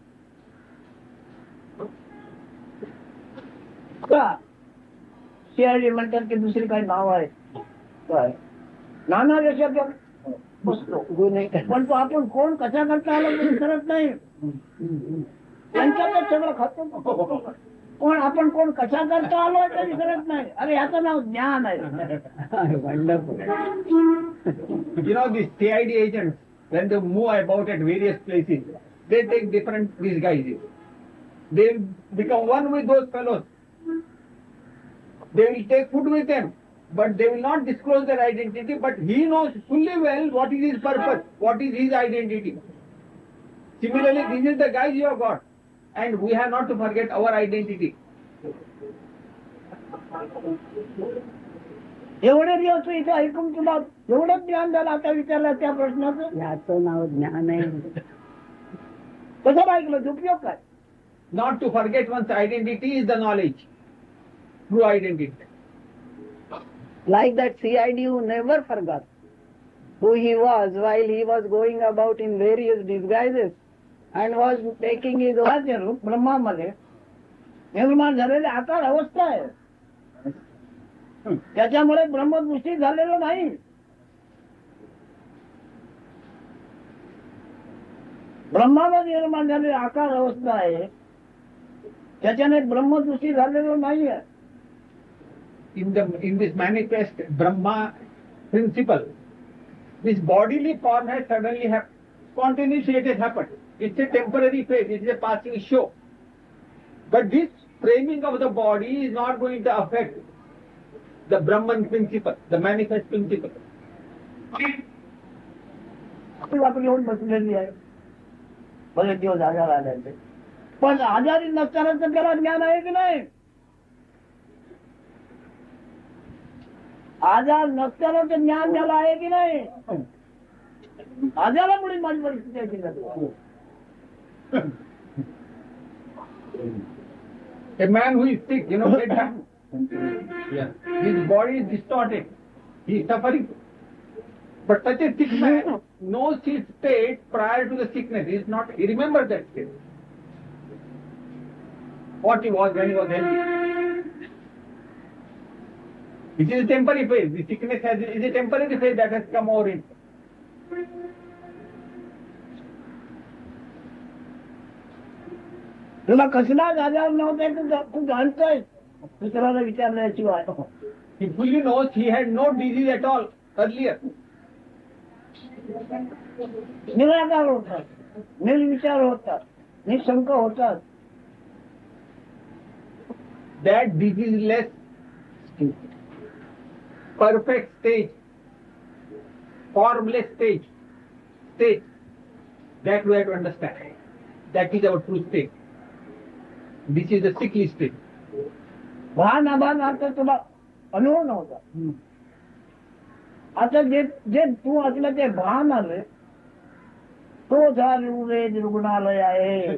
[SPEAKER 2] CID म्हणतात की दुसरी काही नाव आहे. नाना देशात बसतो पण तो आपण कोण कशा करता आला तरी करत नाही. त्यांच्यातच सगळं खातो. कोण आपण कोण कशा करता आलो तरी करत नाही. अरे याचं नाव ज्ञान आहे.
[SPEAKER 3] Wonderful. These CID agents, when they move about at various places, they take different disguises. They become one with those fellows. They will take food with them, but they will not disclose their identity, but he knows fully well what is his purpose, what is his identity. Similarly, this is the guys you have got, and we have not to forget our identity.
[SPEAKER 2] एवढे दिवस इथे ऐकून तुला एवढं ज्ञान झालं आता विचारलं त्या प्रश्नाचं.
[SPEAKER 5] याचं नाव ज्ञान आहे.
[SPEAKER 2] कसं ऐकलं उपयोग काय.
[SPEAKER 3] Not to forget one's identity is the knowledge, true identity.
[SPEAKER 5] Like that CID who never forgot who he was while he was going about in various disguises and was taking his own
[SPEAKER 2] रूप ब्रह्मामध्ये निर्माण झालेली आकार अवस्था आहे. त्याच्यामुळे ब्रह्मदृष्टी झालेलं नाही. ब्रह्मामध्ये निर्माण झालेली आकार अवस्था आहे. त्याच्याने ब्रह्मदृष्टी झालेलं नाहीये.
[SPEAKER 3] In this manifest Brahma principle, this bodily form has suddenly happened. Spontaneously it has happened. It's a temporary phase, it's a passing show. But this framing of the body is not going to affect the Brahman principle, the manifest principle.
[SPEAKER 2] आपण येऊन बसलेली आहे. बरेच दिवस आजार आले पण आजारी नसताना तर त्याला ज्ञान आहे की नाही. आजार नसताना ते ज्ञान झालं आहे की नाही? आजारामुळे माझी परिस्थिती अशी झाली.
[SPEAKER 3] A man who is sick, get back. Yeah. His body is distorted. He is suffering. But such a sick man knows his state prior to the sickness. He remembers that state. What he was when he was healthy. It is a temporary phase. The sickness is a temporary phase that has come over him.
[SPEAKER 2] तुला कसलाच आजार नव्हता तू जाणतोय दुसऱ्याला विचारल्याशिवाय.
[SPEAKER 3] He fully knows he had no disease at all earlier.
[SPEAKER 2] निराकार होतात, निर्विचार होतात, निशंक होतात.
[SPEAKER 3] That diseaseless perfect stage, formless state, that we have to understand. That is our true state. This is the sickly state.
[SPEAKER 2] भान अभान आता तुला अनुभव नव्हता. आता जे जे तू असलं ते भान आलं तोच हा वेद रुग्णालय आहे.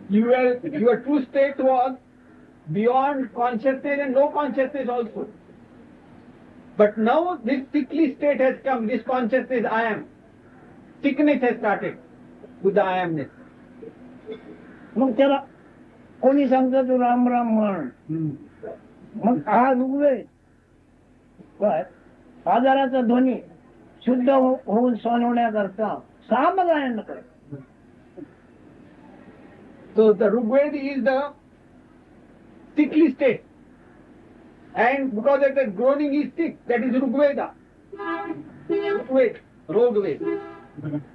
[SPEAKER 3] Your true state was beyond consciousness and no consciousness also. But now this sickly state has come, this consciousness I am. Sickness has started with the I amness.
[SPEAKER 2] मग त्याला कोणी सांगतं तू राम राम म्हण. मग हा ऋग्वेद काय आजाराचा ध्वनी शुद्ध होऊन सोनवण्याकरता सामगायन कर.
[SPEAKER 3] So the Rigveda is the sickly state. And because of that groaning is sick, that is Rigveda. Rogveda.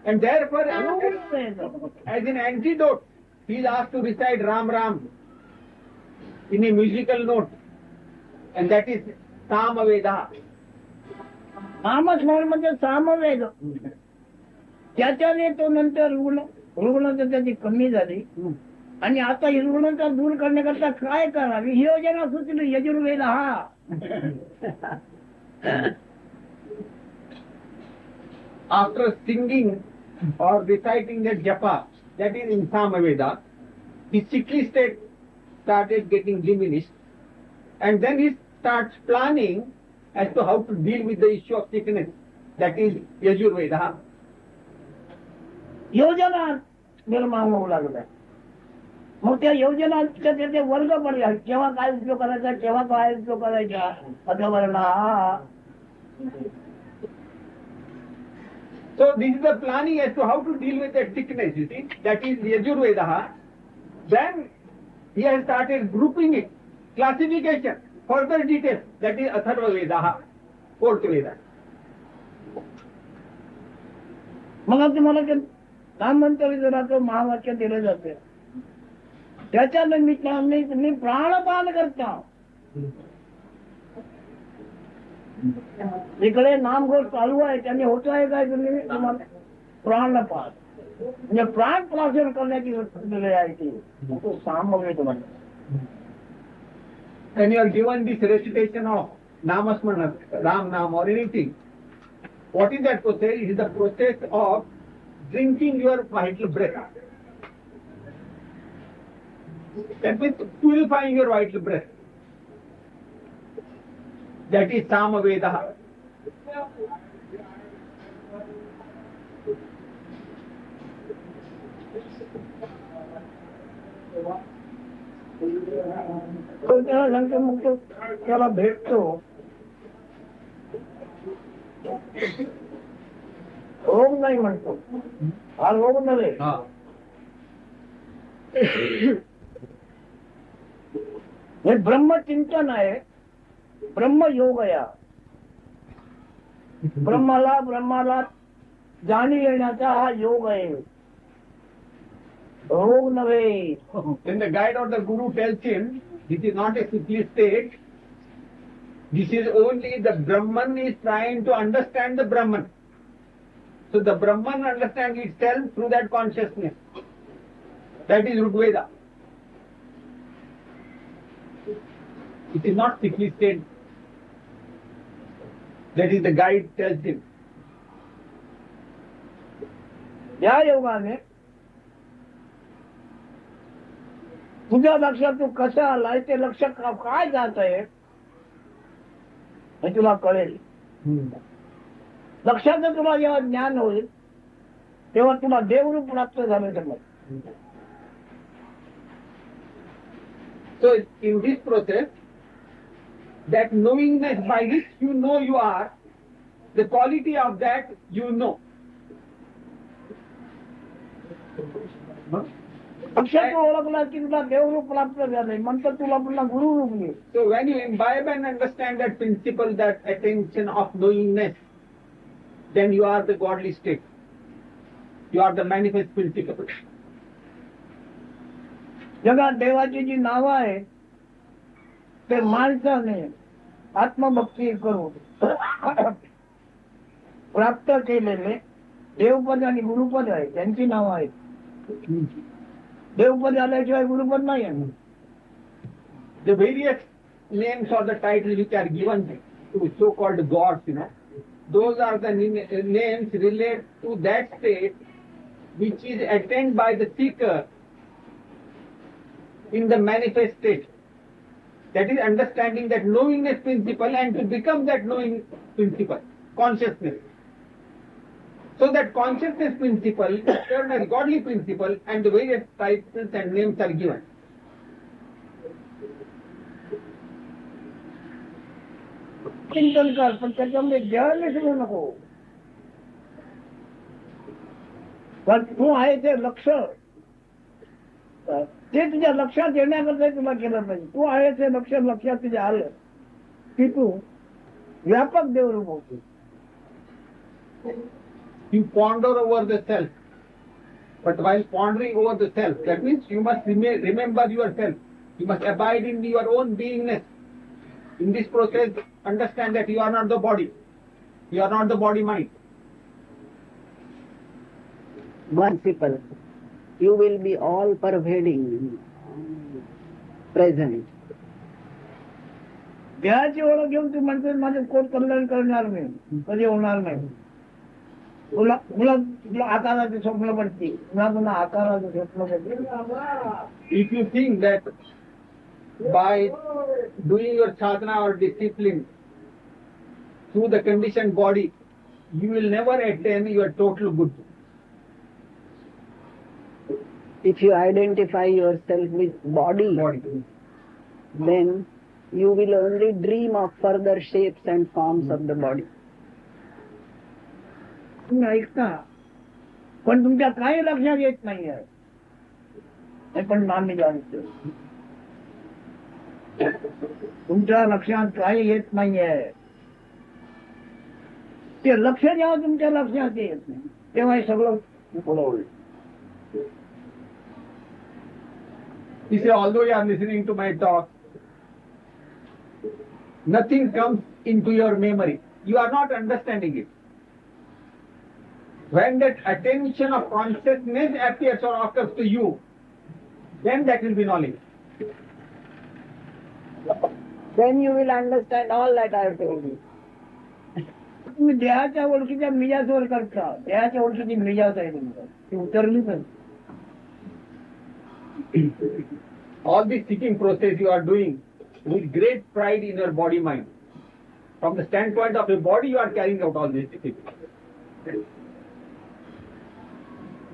[SPEAKER 3] And therefore, as an antidote, he is asked to recite Ram Ram in a musical note. And that is Samaveda.
[SPEAKER 2] नामस्मरण म्हणजे सामवेद. त्याच्याने तो नंतर रुग्णता त्याची कमी झाली आणि आता ही रुग्णता दूर करण्याकरता काय करावी ही योजना सुचली. यजुर्वेद हा
[SPEAKER 3] After singing or reciting that japa, that is in Samaveda, his sickly state started getting diminished, and then he starts planning as to how to deal with the issue of sickness. That is Yajurveda.
[SPEAKER 2] योजना निर्माण होऊ लागल्या. मग त्या योजनांचे त्याचे वर्ग पडले. केव्हा काय उपयोग करायचा, केव्हा काय उपयोग करायचा, अथवर्ण हा.
[SPEAKER 3] So this is the planning as to how to deal with that sickness, you see. That is Yajurveda. Then he has started grouping it, classification, further details. That is Atharva Veda, fourth Veda.
[SPEAKER 2] मग तुम्हाला ते नामंतरित महावाक्य दिलं जाते. त्याच्या निमित्ताने मी प्राणपान करता. इकडे नामघोष चालू आहे त्याने होत आहे काय तुम्ही तुम्हाला प्राणपान म्हणजे प्राण प्राशन करण्याची दिली आहे ती तो सामवेद म्हणतात.
[SPEAKER 3] When you are given this recitation of Namasmana, Ram Nam or anything, what is that process? It is the process of drinking your vital breath. That means purifying your vital breath. That is Samaveda.
[SPEAKER 2] तो त्याला सांगतो मग तो त्याला भेटतो. रोग नाही म्हणतो हा रोग नव्हे. हे ब्रह्मचिंतन आहे, ब्रह्मयोग या ब्रह्माला जाणी येण्याचा हा योग आहे, रोग नव्हे.
[SPEAKER 3] Then the guide or the guru tells him, this is not a sickly state. This is only the Brahman is trying to understand the Brahman. So the Brahman understands itself through that consciousness. That is Rigveda. It is not sickly state. That is the guide tells him.
[SPEAKER 2] या योगाने तुझ्या लक्षात तू कसं आलाय ते लक्ष काय जात आहे हे तुला कळेल. लक्षाचं तुला जेव्हा ज्ञान होईल तेव्हा तुला देवरूप प्राप्त झालं समज.
[SPEAKER 3] So in this process, that knowingness by which you know you are, the quality of that you know.
[SPEAKER 2] लक्षात ओळखला की तुला देवरूप प्राप्त झालंय नंतर तुला पुन्हा गुरुरूप घे.
[SPEAKER 3] So when you imbibe and understand that principle, that attention of knowingness, then you are the godly state. You are the manifest principle.
[SPEAKER 2] जगात देवाची जी नावं आहे ते माणसाने आत्मभक्ती करून प्राप्त केलेले देवपद आणि गुरुपद आहे त्यांची नावं आहेत. देवपद आल्याशिवाय गुरुपद नाही आहे.
[SPEAKER 3] The various names or the titles which are given to so-called gods, those are the names relate to that state which is attained by the seeker in the manifest state. That is understanding that knowingness principle and to become that knowing principle, consciousness. So that consciousness principle is termed as godly principle and the various titles and names are given.
[SPEAKER 2] चिंतन कर पण त्याच्यामध्ये देवाला सुरू नको. पण तू आहे ते लक्ष ते तुझ्या लक्षात येण्याकरता तुला केलं पाहिजे. तू आहे ते लक्षात तुझ्या आलं की तू व्यापक देवरूप होतो.
[SPEAKER 3] You ponder over the self. But while pondering over the self, that means you must remember yourself. You must abide in your own beingness. In this process, understand that you are not the body. You are not the body mind.
[SPEAKER 5] Merciful. You will be all pervading, present.
[SPEAKER 2] देहाची ओळख घेऊन तू म्हणते माझं कोण कल्याण करणार नाही कधी होणार नाही. तुला तुला तुला आकाराचे स्वप्न पडते पुन्हा आकाराचे स्वप्न पडते.
[SPEAKER 3] If you think that by doing your sadhana or discipline through the conditioned body, you will never attain your total good.
[SPEAKER 5] If you identify yourself with body, then you will only dream of further shapes and forms of the body.
[SPEAKER 2] तुम्ही ऐकता पण तुमच्या काही लक्षात येत नाहीये हे पण आम्ही जाणतो. तुमच्या लक्षात काही येत नाहीये ते लक्ष जेव्हा तुमच्या लक्षात येत नाही तेव्हा हे सगळं पुढं होईल.
[SPEAKER 3] He said, although you are listening to my talk, nothing comes into your memory. You are not understanding it. When that attention of consciousness appears or occurs to you, then that will be knowledge.
[SPEAKER 5] Then you will understand all that I have told you.
[SPEAKER 2] तुम्ही देहाच्या ओळखीच्या मिजाजवर करता देहाच्या ओळखीची मिजाज आहे तुमचं ती उतरलीच नाही.
[SPEAKER 3] All this seeking process you are doing with great pride in your body mind. From the standpoint of your body, you are carrying out all these things.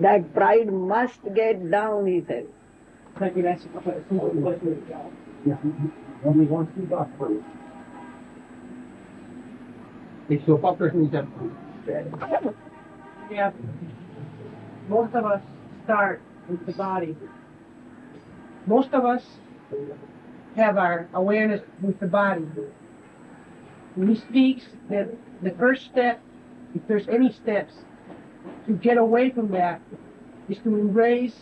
[SPEAKER 5] That pride must get down, he said.
[SPEAKER 3] It's so popular.
[SPEAKER 1] Yeah. Most of us start with the body. Most of us have our awareness with the body. When he speaks that the first step, if there's any steps, to get away from that is to embrace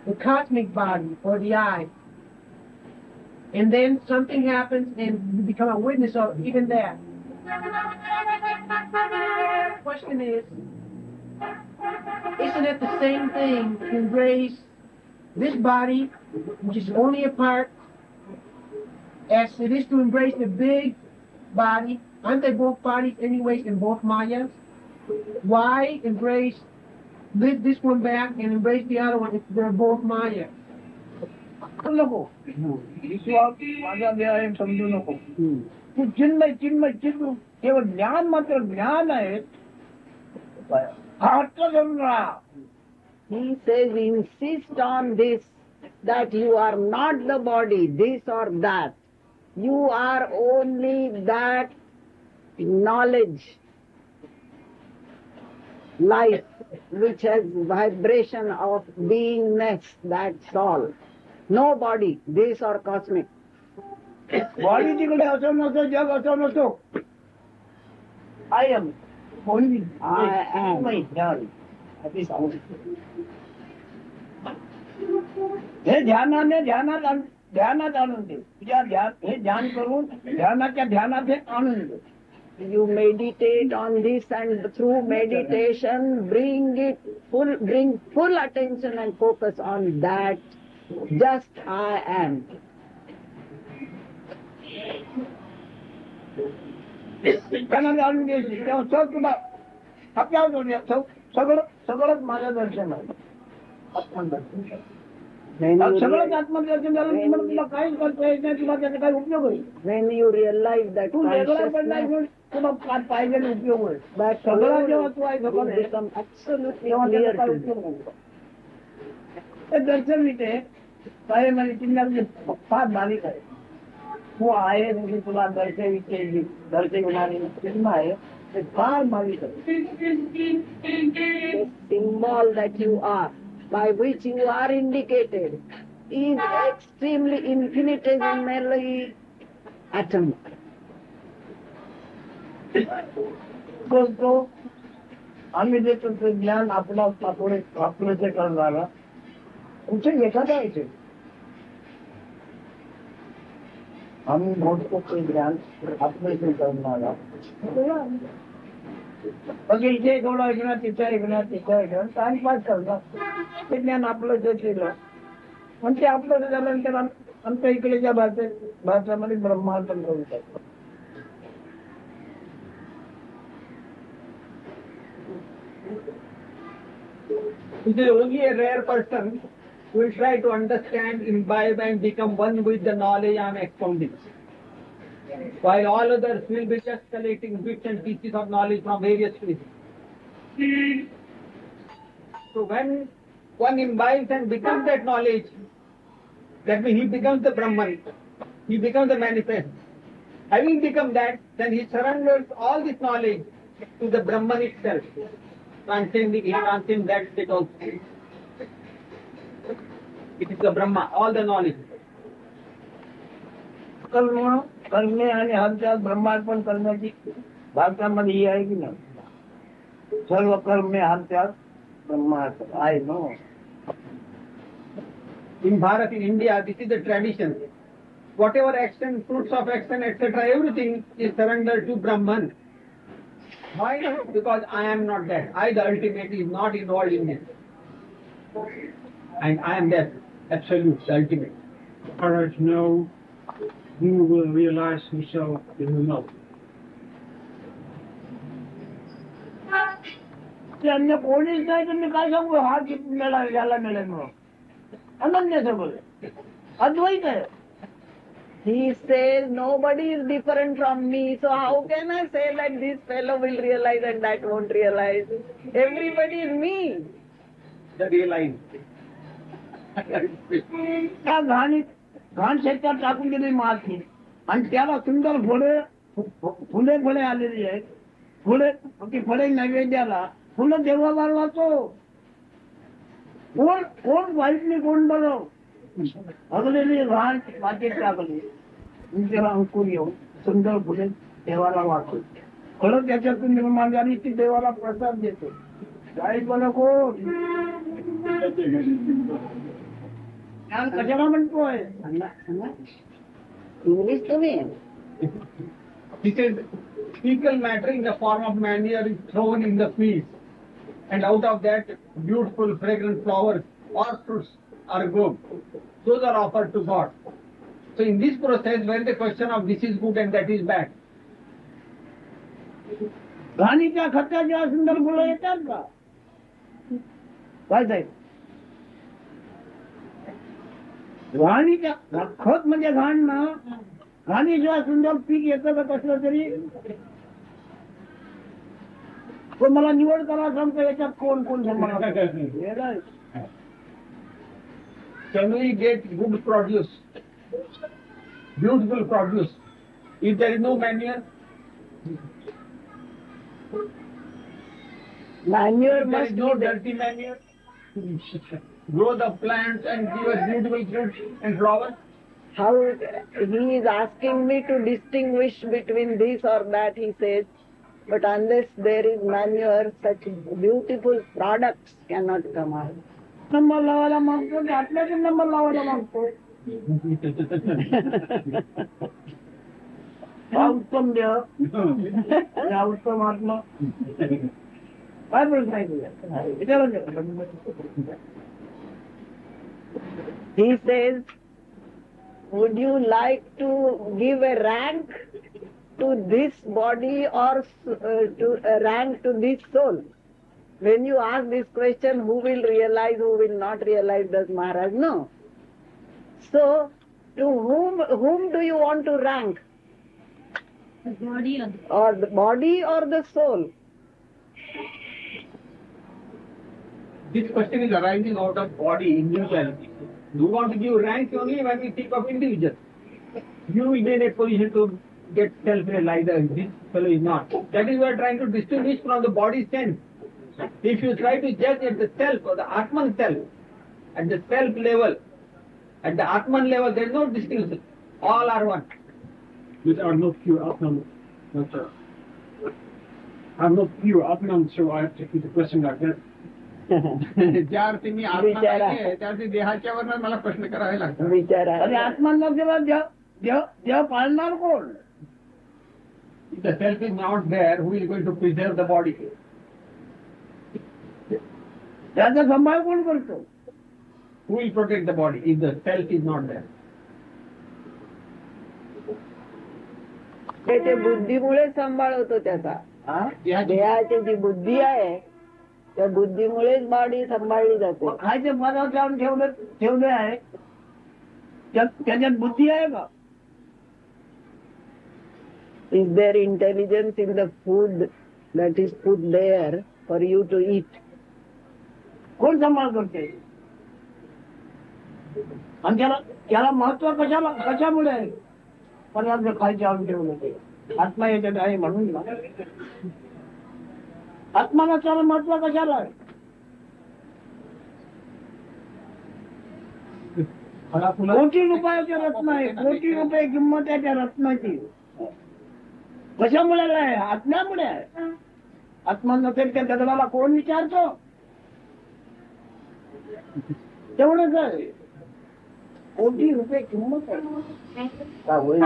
[SPEAKER 1] the cosmic body or the I. And then something happens and you become a witness of even that. The question is, isn't it the same thing to embrace this body, which is only a part, as it is to embrace the big body, Aren't they both bodies anyway in both mayas? Why embrace this one back and embrace the other one if they're both mayas?
[SPEAKER 2] नको विश्वास माझा देह आहे समजू नको तू चिन्मय चिन्मय चिन्मय केवळ ज्ञान मात्र ज्ञान आहे हट्ट धरून राहा.
[SPEAKER 5] He says, insist on this, that you are not the body, this or that. You are only that knowledge, life, which has vibration of beingness, that's all. No body, this or cosmic.
[SPEAKER 2] Body तिकडे असो नसो जग असो नसो I am only
[SPEAKER 5] I am.
[SPEAKER 2] हे ध्यानाने ध्यानात आणून दे तुझ्या हे ध्यान करून ध्यानाच्या ध्यानात हे आणून दे.
[SPEAKER 5] You meditate on this and through meditation bring full attention and focus on that. Just I am.
[SPEAKER 2] त्यांना जाणून घ्यायची तेव्हा सग तुला आपल्या सगळंच माझं दर्शन आहे आत्मदर्शन. सगळंच आत्मदर्शन झालं की मग तुला काहीच करता येत नाही तुला त्याचा काही उपयोग होईल.
[SPEAKER 5] When you realize that
[SPEAKER 2] तू वेगळा पडला
[SPEAKER 5] consciousness,
[SPEAKER 2] तुला काय पाहिजे आणि उपयोग होईल.
[SPEAKER 5] that
[SPEAKER 2] सगळं जेव्हा तू आहे
[SPEAKER 5] will
[SPEAKER 2] सगळं
[SPEAKER 5] become absolutely
[SPEAKER 2] तेव्हा
[SPEAKER 5] clear
[SPEAKER 2] त्याचा
[SPEAKER 5] to
[SPEAKER 2] काय
[SPEAKER 5] you.
[SPEAKER 2] उपयोग होईल. ते दर्शन इथे काय म्हणजे चिन्ह फार बारीक आहे. तू आहे म्हणजे तुला दर्शविणारी चिन्ह आहे ते फार बारीक आहे.
[SPEAKER 5] The symbol that you are, by which you are indicated, is extremely infinitesimally atomic.
[SPEAKER 2] तो आम्ही देतो ते ज्ञान आपलं ते करणारा तुमचे एखादा आहे आम्ही मोठतो ते ज्ञान आपलं ते करणारा मग इथे थोडं ऐकणार तिथं ऐकणार टाइमपास करणार ते ज्ञान आपलं जे केलं पण ते आपलं झाल्यानंतर आमच्या इकडेच्या भाषेमध्ये ब्रह्मांतर करू शकतो.
[SPEAKER 3] It is only a rare person who will try to understand, imbibe and become one with the knowledge I am expounding. While all others will be just collecting bits and pieces of knowledge from various places. So when one imbibes and becomes that knowledge, that means he becomes the Brahman, he becomes the manifest. Having become that, then he surrenders all this knowledge to the Brahman itself. Transcending, he transcends that state also. It is the Brahma, all the knowledge.
[SPEAKER 2] कर्म करणे आणि हालचाल ब्रह्मार्पण करण्याची भारतामध्ये ही आहे की नाही. सर्व कर्मे हालचाल ब्रह्मार्पण आहे no.
[SPEAKER 3] In Bharat, in India, this is the tradition. Whatever action, fruits of action, etc., everything is surrendered to Brahman. Why? Because I am not that. I, the ultimate, is not involved in this. And I am that, absolute, the ultimate.
[SPEAKER 6] Maharaj, no, who will realize himself in the know.
[SPEAKER 2] ते अन्य कोणीच नाही तर मी काय सांगू हा याला मिळेल म्हणून अनन्य सगळं अद्वैत आहे.
[SPEAKER 5] He says nobody is different from me, so how can I say that this fellow will realize and that won't realize? Everybody is me.
[SPEAKER 3] The realize.
[SPEAKER 2] त्या घाण शेतात टाकून गेली माती आणि त्याला सुंदर फुले आलेली आहेत. ती फळे नैवेद्याला फुलं देवाला वाचो. कोण वाईटने कोण बरं अगलेली घाण मातीत टाकली त्याला अंकुर येऊन सुंदर फुले देवाला वाचतो. फळं त्याच्यातून निर्माण झाली ती देवाला प्रसाद देतो. वाईट बरं कोण ज्ञान कशाला म्हणतोय.
[SPEAKER 5] English to me.
[SPEAKER 3] He said, fecal matter in the form of manure is thrown in the fields, and out of that beautiful fragrant flowers or fruits are grown. Those are offered to God. So in this process, when the question of this is good and that is bad,
[SPEAKER 2] घाणीच्या खताच्या सुंदर फुलं येतात का? काय साहेब? घाणीच्या खत म्हणजे घाण ना, घाणीशिवाय सुंदर पीक येतं का कसलं तरी? पण मला निवड करा सांगतो याच्यात कोण कोण सांभाळणार?
[SPEAKER 3] Can we get good produce, beautiful produce, if there is no manure?
[SPEAKER 5] Manure
[SPEAKER 3] If there
[SPEAKER 5] must
[SPEAKER 3] is no
[SPEAKER 5] be there.
[SPEAKER 3] dirty manure, grow the plants and give us beautiful fruits and flowers.
[SPEAKER 5] How he is asking me to distinguish between this or that, he says, but unless there is manure, such beautiful products cannot come out.
[SPEAKER 2] Number लावायला मागतो की आपल्याच number लावायला मागतो? हा उत्तम देह, हा उत्तम आत्मा. काय प्रश्न आहे तुझ्या? विचारा.
[SPEAKER 5] He says, would you like to give a rank to this body or to a rank to this soul? When you ask this question, who will realize, who will not realize, does Maharaj know? So, to whom do you want to rank?
[SPEAKER 7] The body
[SPEAKER 5] Or the body or the soul?
[SPEAKER 3] This question is arising out of body individuality. You want to give rank only when we think of individual. You will be in a position to get self-realized. This fellow is not. That is why we are trying to distinguish from the body sense. If you try to judge at the self or the Atman self, at the self level, at the Atman level, there is no distinction. All are one.
[SPEAKER 8] But I'm not pure Atman. I'm not pure Atman, so I have to keep the question like that.
[SPEAKER 3] ज्या अर्थी मी आत्मा
[SPEAKER 5] विचारा.
[SPEAKER 3] नाहीये, त्या अर्थी देहाच्या वरनं मला प्रश्न करावे लागतात.
[SPEAKER 5] Vichara.
[SPEAKER 2] अरे आत्मा नसलेला देह पाळणार कोण?
[SPEAKER 3] If the self is not there, who is going to preserve the body?
[SPEAKER 2] त्याचा सांभाळ कोण करतो?
[SPEAKER 3] Who will protect the body if the self is not there?
[SPEAKER 5] ते बुद्धीमुळे सांभाळतो त्याचा. देहाची जी बुद्धी आहे, त्या बुद्धीमुळेच बॉडी सांभाळली जाते.
[SPEAKER 2] खायचे पदार्थ लावून ठेवले आहे, त्याच्यात बुद्धी आहे का?
[SPEAKER 5] Is there intelligence in the food that is put there for you to eat?
[SPEAKER 2] कोण सांभाळ करते? आणि त्याला महत्व कशामुळे आहे? पदार्थ खायचे आणून ठेवले ते आत्मा याच्यात आहे म्हणून ना. आत्माला त्याला महत्व कशाला आहे? कोटी रुपयाचे रत्न आहे, कोटी रुपये किंमत आहे त्या रत्नाची. कशामुळे आहे? आत्म्यामुळे आहे. आत्मा नसेल त्या दगडाला कोण विचारतो? तेवढंच आहे. कोटी रुपये किंमत आहे. का होईल?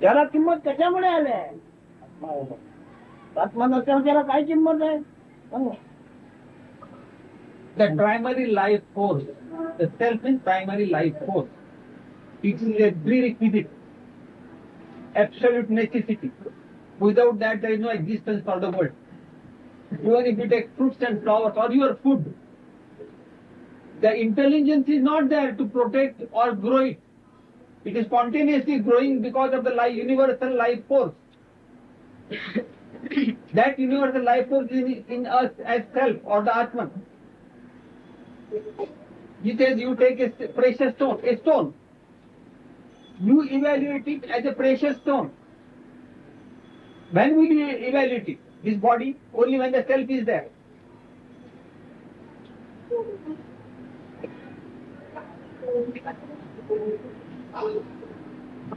[SPEAKER 2] त्याला किंमत कशामुळे आली आहे? आत्मा नसेल त्याला काय किंमत आहे? सांगा.
[SPEAKER 3] The primary life force, the self is primary life force. It is a prerequisite, absolute necessity. Without that, there is no existence for the world. Even if you take fruits and flowers or your food, the intelligence is not there to protect or grow it. It is spontaneously growing because of the universal life force. That universal life force is in us as self or the Atman. He says you take a precious stone, you evaluate it as a precious stone. When will you evaluate it? This body? Only when the self is there.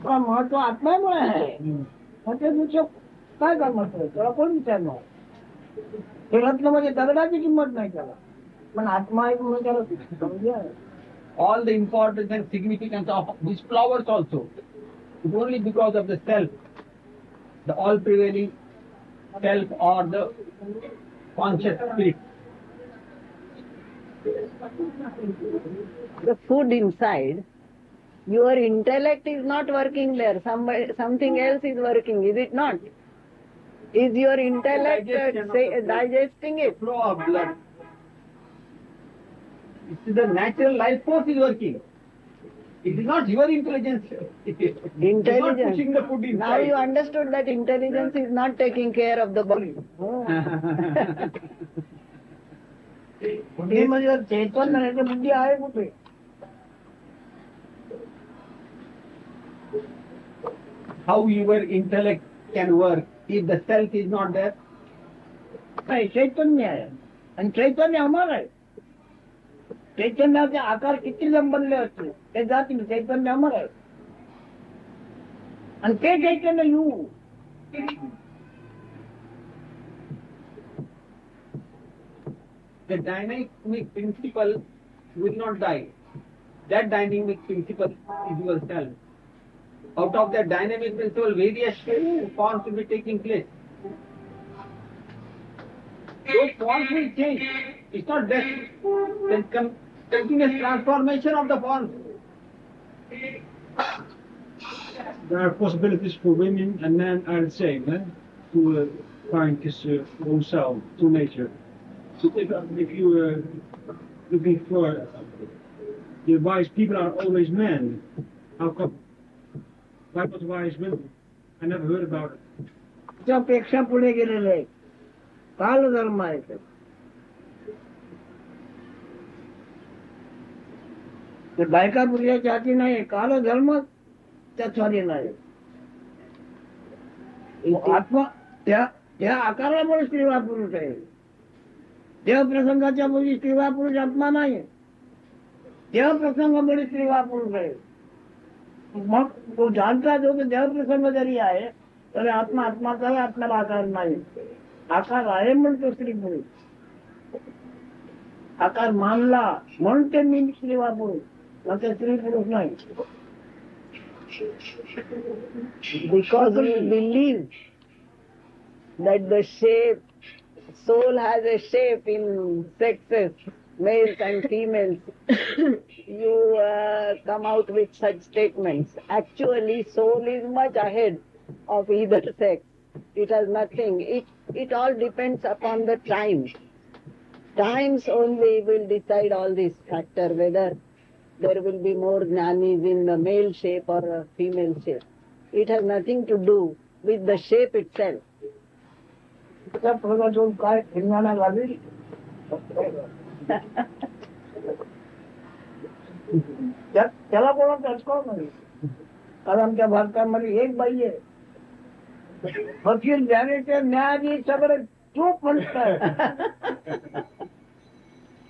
[SPEAKER 2] महत्व आत्म्यामुळे आहे. म्हणजे तुझं काय करणार? त्याला कोण विचारणार? हे रत्न म्हणजे दगडाची किंमत नाही त्याला, पण आत्मा आहे म्हणून त्याला समजा.
[SPEAKER 3] All the importance and significance of these flowers also is only because of the self, the all prevailing self or the conscious spirit.
[SPEAKER 5] The food inside, your intellect is not working there. Something else is working, is it not? Is your intellect digesting it?
[SPEAKER 3] Flow of blood. It is the natural life force is working. It is not your intelligence. It is not
[SPEAKER 5] Intelligence.
[SPEAKER 3] pushing the food
[SPEAKER 5] Now
[SPEAKER 3] inside.
[SPEAKER 5] you understood that intelligence is not taking care of the body.
[SPEAKER 2] बुद्धीमध्ये जर चैतन्य नाही तर बुद्धी आहे कुठे?
[SPEAKER 3] How your intellect can work if the self is not there?
[SPEAKER 2] नाही, चैतन्य आहे आणि चैतन्य अमर आहे. चैतन्याचे आकार किती बनले असते ते जातील, चैतन्य अमर आहे आणि ते चैतन्य येऊ.
[SPEAKER 3] The dynamic principle will not die. That dynamic principle is yourself. Out of that dynamic principle, various forms will be taking place. Those forms will change. It's not death. Then continuous transformation of the forms.
[SPEAKER 8] There are possibilities for women and men are the same, to find his own self, true nature. So if you are looking for the wise people are always men, how come? Why not wise women? I never heard about it.
[SPEAKER 2] त्यापेक्षा पुढे गेलेले आहे. कालधर्म आहे ते. ते बायका पुरुषाच्या हाती नाही, कालधर्म त्यात स्वाधीन आहे. आत्मा त्या आकारामुळे स्त्रीवा पुरुष आहे. देव प्रसंगाच्या मुली स्त्रीवा पुरुष आत्मा नाही. देव प्रसंगामुळे स्त्रीवा पुरुष आहे. मग तो जानता जो की देव प्रसंग जरी आहे तरी आत्मा आत्माचा आत्म्याला आकार नाही. आकार आहे म्हणून तो स्त्री पुरुष. आकार मानला म्हणून ते मी स्त्रीवा पुरुष, मग ते स्त्री पुरुष नाही.
[SPEAKER 5] Because we believe that the shape, soul has a shape in sexes, males and females, you come out with such statements. Actually, soul is much ahead of either sex. It has nothing. It all depends upon the times. Times only will decide all these factors, whether there will be more jnanis in the male shape or a female shape. It has nothing to do with the shape itself.
[SPEAKER 2] त्या प्रकारचं काय ठिकाणा लागेल त्याला कोणाचा अस्काव नाही. कारण त्या भारतामध्ये एक बाई आहे, वकील जाण्याचे न्यायाधीश सगळे चूप म्हणतात.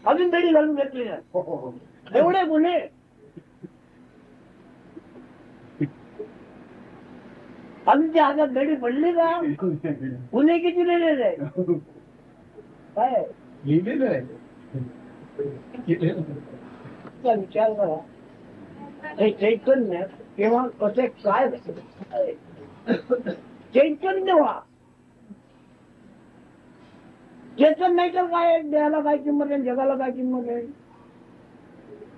[SPEAKER 2] अजून तरी घालून घेतली एवढे गुन्हे. अजून त्या हातात दडी पडली का? गुन्हे किती लिहिलेले आहे? काय
[SPEAKER 3] लिहिलेलं आहे.
[SPEAKER 2] विचार करा, हे चैतन्य केव्हा कसे काय चैतन्य व्हा. चैतन्य नाही तर काय, देहाला काय किंमत आहे, जगाला काय किंमत आहे?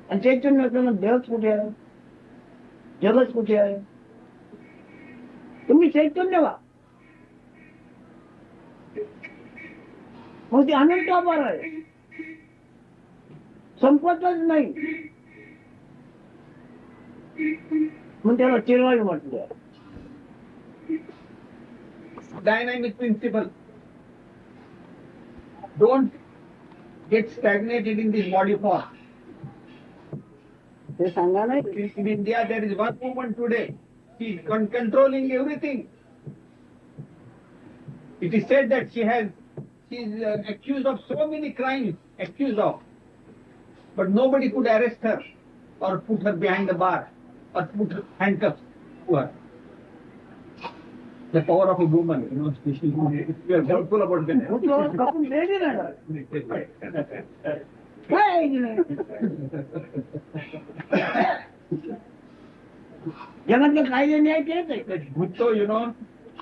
[SPEAKER 2] आणि चैतन्य असताना देहच कुठे आहे, जगच कुठे आहे? तुम्ही चैतन्य व्हा, मग ते अनंत अपार आहे, संपतच नाही. मग त्याला चिरवाई म्हटलं.
[SPEAKER 3] Dynamic principle. Don't get stagnated in this body form.
[SPEAKER 5] ते सांगा नाही.
[SPEAKER 3] In India, there is one woman today. She is controlling everything. It is said that she is accused of so many crimes, but nobody could arrest her or put her behind the bar or put her handcuffs to her. The power of a woman, we are doubtful about that.
[SPEAKER 2] कपून द्यायची नाही काय जगातले कायदे न्याय तेच आहे.
[SPEAKER 3] Bhutto,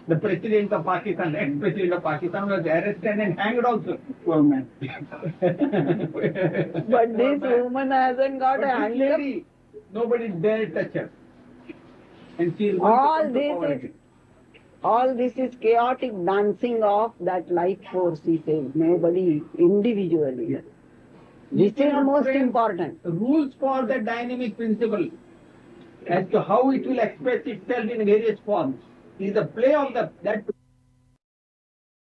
[SPEAKER 3] the president of Pakistan, ex-president of Pakistan, was arrested and hanged also. Poor man.
[SPEAKER 5] But this woman hasn't got
[SPEAKER 3] But
[SPEAKER 5] a
[SPEAKER 3] this
[SPEAKER 5] handcuff.
[SPEAKER 3] lady, nobody dare touch her. And she is going to
[SPEAKER 5] All
[SPEAKER 3] come to
[SPEAKER 5] this
[SPEAKER 3] power
[SPEAKER 5] is
[SPEAKER 3] again.
[SPEAKER 2] All this is chaotic dancing of that life force, he says, nobody individually. This is most important.
[SPEAKER 3] Rules for the dynamic principle as to how it will express itself in various forms is the play of that